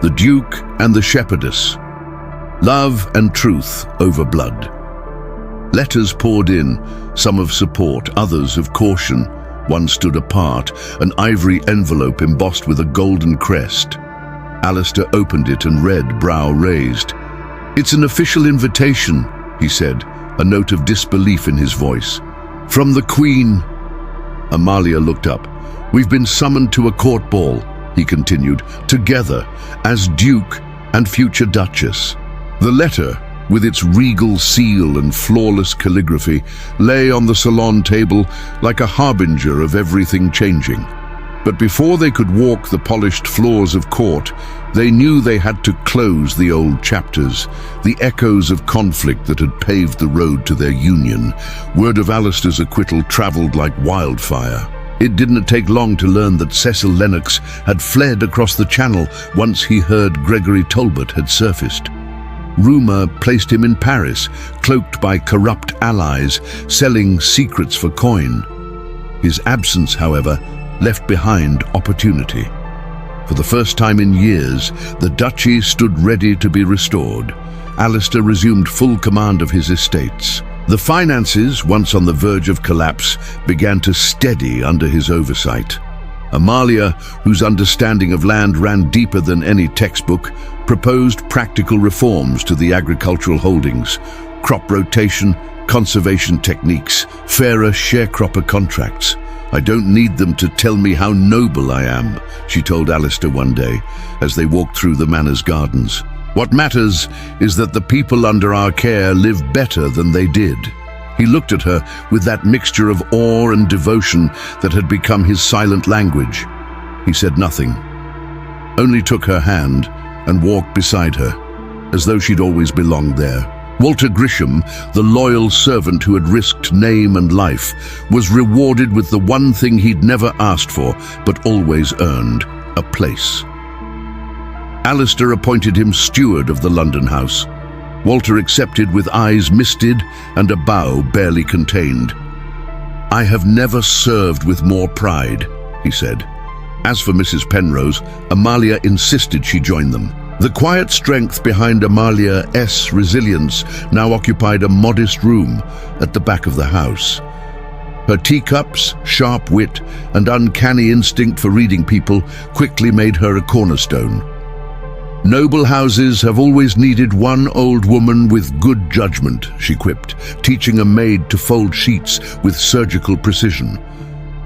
The Duke and the Shepherdess. Love and truth over blood. Letters poured in, some of support, others of caution. One stood apart, an ivory envelope embossed with a golden crest. Alistair opened it and read, brow raised. "It's an official invitation," he said, a note of disbelief in his voice. "From the Queen." Amalia looked up. "We've been summoned to a court ball," he continued, "together, as Duke and future Duchess." The letter, with its regal seal and flawless calligraphy, lay on the salon table like a harbinger of everything changing. But before they could walk the polished floors of court, they knew they had to close the old chapters, the echoes of conflict that had paved the road to their union. Word of Alistair's acquittal travelled like wildfire. It didn't take long to learn that Cecil Lennox had fled across the Channel once he heard Gregory Talbot had surfaced. Rumour placed him in Paris, cloaked by corrupt allies, selling secrets for coin. His absence, however, left behind opportunity. For the first time in years, the duchy stood ready to be restored. Alistair resumed full command of his estates. The finances, once on the verge of collapse, began to steady under his oversight. Amalia, whose understanding of land ran deeper than any textbook, proposed practical reforms to the agricultural holdings: crop rotation, conservation techniques, fairer sharecropper contracts. "I don't need them to tell me how noble I am," she told Alistair one day, as they walked through the manor's gardens. "What matters is that the people under our care live better than they did." He looked at her with that mixture of awe and devotion that had become his silent language. He said nothing, only took her hand and walked beside her, as though she'd always belonged there. Walter Grisham, the loyal servant who had risked name and life, was rewarded with the one thing he'd never asked for, but always earned: a place. Alistair appointed him steward of the London house. Walter accepted with eyes misted and a bow barely contained. "I have never served with more pride," he said. As for Mrs. Penrose, Amalia insisted she join them. The quiet strength behind Amalia's resilience now occupied a modest room at the back of the house. Her teacups, sharp wit, and uncanny instinct for reading people quickly made her a cornerstone. "Noble houses have always needed one old woman with good judgment," she quipped, teaching a maid to fold sheets with surgical precision.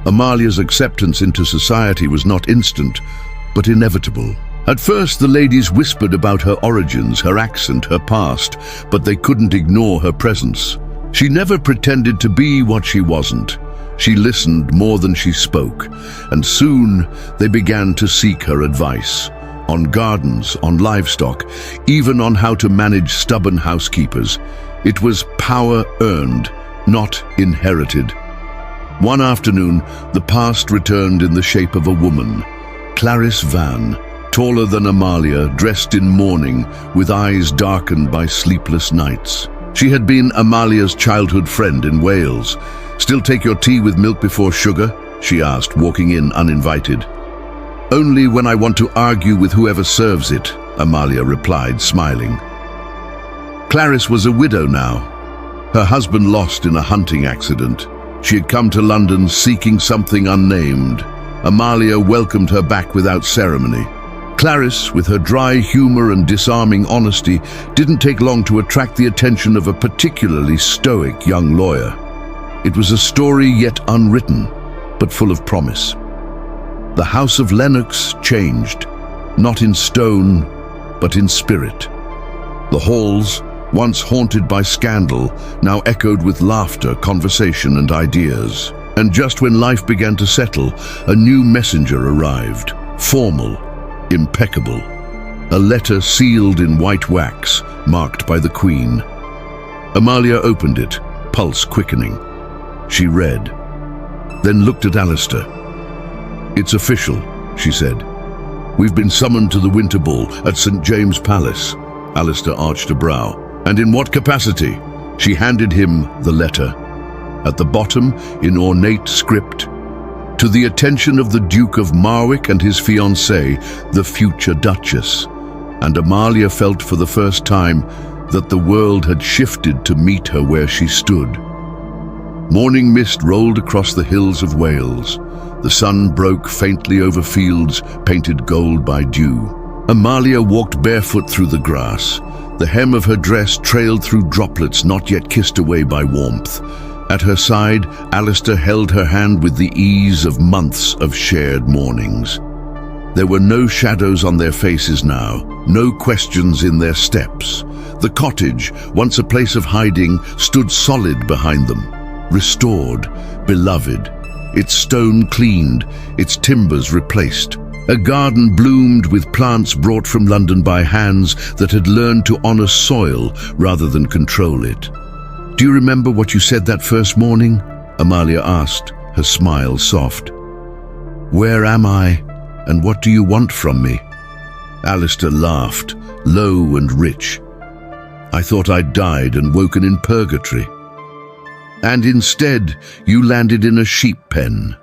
Amalia's acceptance into society was not instant, but inevitable. At first, the ladies whispered about her origins, her accent, her past, but they couldn't ignore her presence. She never pretended to be what she wasn't. She listened more than she spoke, and soon they began to seek her advice. On gardens, on livestock, even on how to manage stubborn housekeepers. It was power earned, not inherited. One afternoon, the past returned in the shape of a woman, Clarice Van, taller than Amalia, dressed in mourning, with eyes darkened by sleepless nights. She had been Amalia's childhood friend in Wales. "Still take your tea with milk before sugar?" she asked, walking in uninvited. "Only when I want to argue with whoever serves it," Amalia replied, smiling. Clarice was a widow now, her husband lost in a hunting accident. She had come to London seeking something unnamed. Amalia welcomed her back without ceremony. Clarice, with her dry humor and disarming honesty, didn't take long to attract the attention of a particularly stoic young lawyer. It was a story yet unwritten, but full of promise. The House of Lennox changed, not in stone, but in spirit. The halls, once haunted by scandal, now echoed with laughter, conversation, and ideas. And just when life began to settle, a new messenger arrived, formal, impeccable. A letter sealed in white wax, marked by the Queen. Amalia opened it, pulse quickening. She read, then looked at Alistair. "It's official," she said. "We've been summoned to the Winter Ball at St. James Palace." Alistair arched a brow. "And in what capacity?" She handed him the letter. At the bottom, in ornate script, "To the attention of the Duke of Marwick and his fiancée, the future Duchess." And Amalia felt for the first time that the world had shifted to meet her where she stood. Morning mist rolled across the hills of Wales. The sun broke faintly over fields painted gold by dew. Amalia walked barefoot through the grass. The hem of her dress trailed through droplets not yet kissed away by warmth. At her side, Alistair held her hand with the ease of months of shared mornings. There were no shadows on their faces now, no questions in their steps. The cottage, once a place of hiding, stood solid behind them, restored, beloved, its stone cleaned, its timbers replaced. A garden bloomed with plants brought from London by hands that had learned to honor soil rather than control it. "Do you remember what you said that first morning?" Amalia asked, her smile soft. "Where am I, and what do you want from me?" Alistair laughed, low and rich. "I thought I'd died and woken in purgatory. And instead, you landed in a sheep pen."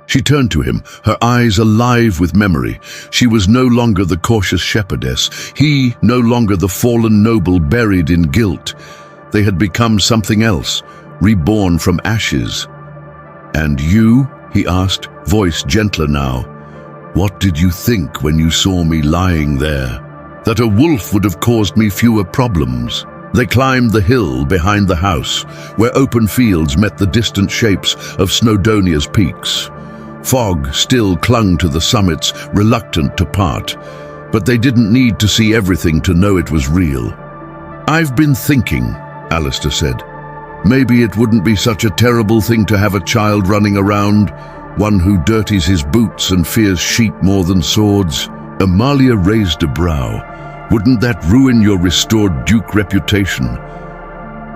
She turned to him, her eyes alive with memory. She was no longer the cautious shepherdess, he no longer the fallen noble buried in guilt. They had become something else, reborn from ashes. "And you?" he asked, voice gentler now. "What did you think when you saw me lying there? That a wolf would have caused me fewer problems." They climbed the hill behind the house, where open fields met the distant shapes of Snowdonia's peaks. Fog still clung to the summits, reluctant to part, but they didn't need to see everything to know it was real. "I've been thinking," Alistair said. "Maybe it wouldn't be such a terrible thing to have a child running around, one who dirties his boots and fears sheep more than swords." Amalia raised a brow. "Wouldn't that ruin your restored Duke reputation?"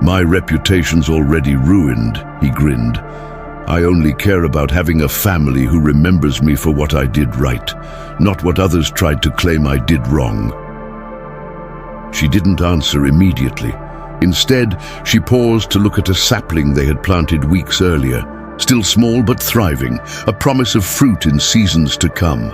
"My reputation's already ruined," he grinned. "I only care about having a family who remembers me for what I did right, not what others tried to claim I did wrong." She didn't answer immediately. Instead, she paused to look at a sapling they had planted weeks earlier, still small but thriving, a promise of fruit in seasons to come.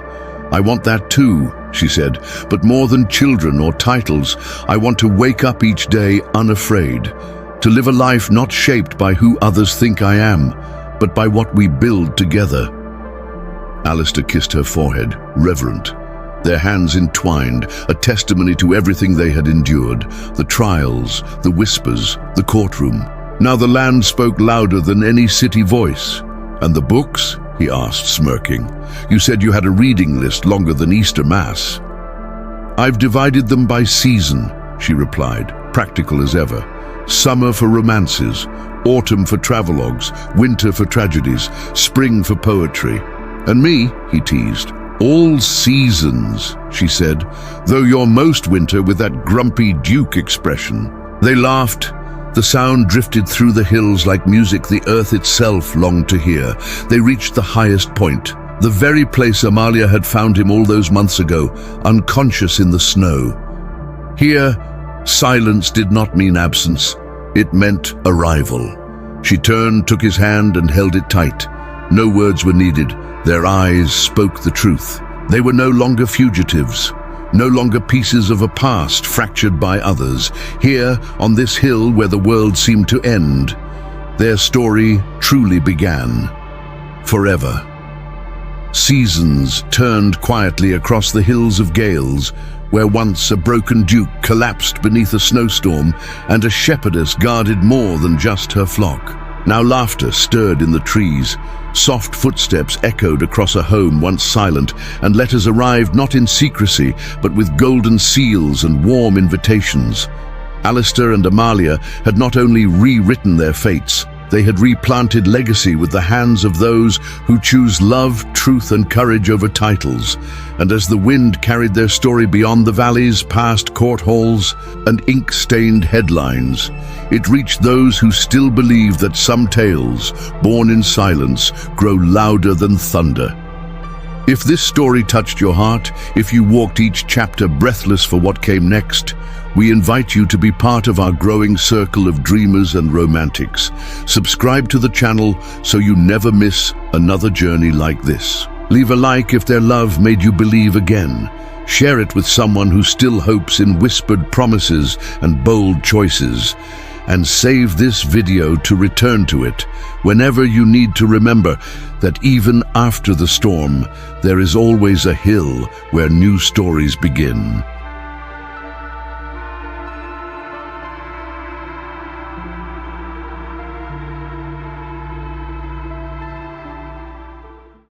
"I want that too," she said, "but more than children or titles, I want to wake up each day unafraid, to live a life not shaped by who others think I am, but by what we build together." Alistair kissed her forehead, reverent, their hands entwined, a testimony to everything they had endured, the trials, the whispers, the courtroom. Now the land spoke louder than any city voice. "And the books?" he asked, smirking. "You said you had a reading list longer than Easter Mass." "I've divided them by season," she replied, practical as ever. "Summer for romances, autumn for travelogues, winter for tragedies, spring for poetry. And me," he teased. "All seasons," she said, "though you're most winter with that grumpy Duke expression." They laughed. The sound drifted through the hills like music the earth itself longed to hear. They reached the highest point, the very place Amalia had found him all those months ago, unconscious in the snow. Here, silence did not mean absence. It meant arrival. She turned, took his hand, and held it tight. No words were needed. Their eyes spoke the truth. They were no longer fugitives, no longer pieces of a past fractured by others. Here, on this hill where the world seemed to end, their story truly began. Forever. Seasons turned quietly across the hills of Gales, where once a broken duke collapsed beneath a snowstorm and a shepherdess guarded more than just her flock. Now laughter stirred in the trees. Soft footsteps echoed across a home once silent, and letters arrived not in secrecy, but with golden seals and warm invitations. Alistair and Amalia had not only rewritten their fates, They had replanted legacy with the hands of those who choose love, truth, and courage over titles. And as the wind carried their story beyond the valleys, past court halls and ink-stained headlines, it reached those who still believe that some tales, born in silence, grow louder than thunder. If this story touched your heart, if you walked each chapter breathless for what came next, we invite you to be part of our growing circle of dreamers and romantics. Subscribe to the channel so you never miss another journey like this. Leave a like if their love made you believe again. Share it with someone who still hopes in whispered promises and bold choices. And save this video to return to it whenever you need to remember that even after the storm, there is always a hill where new stories begin.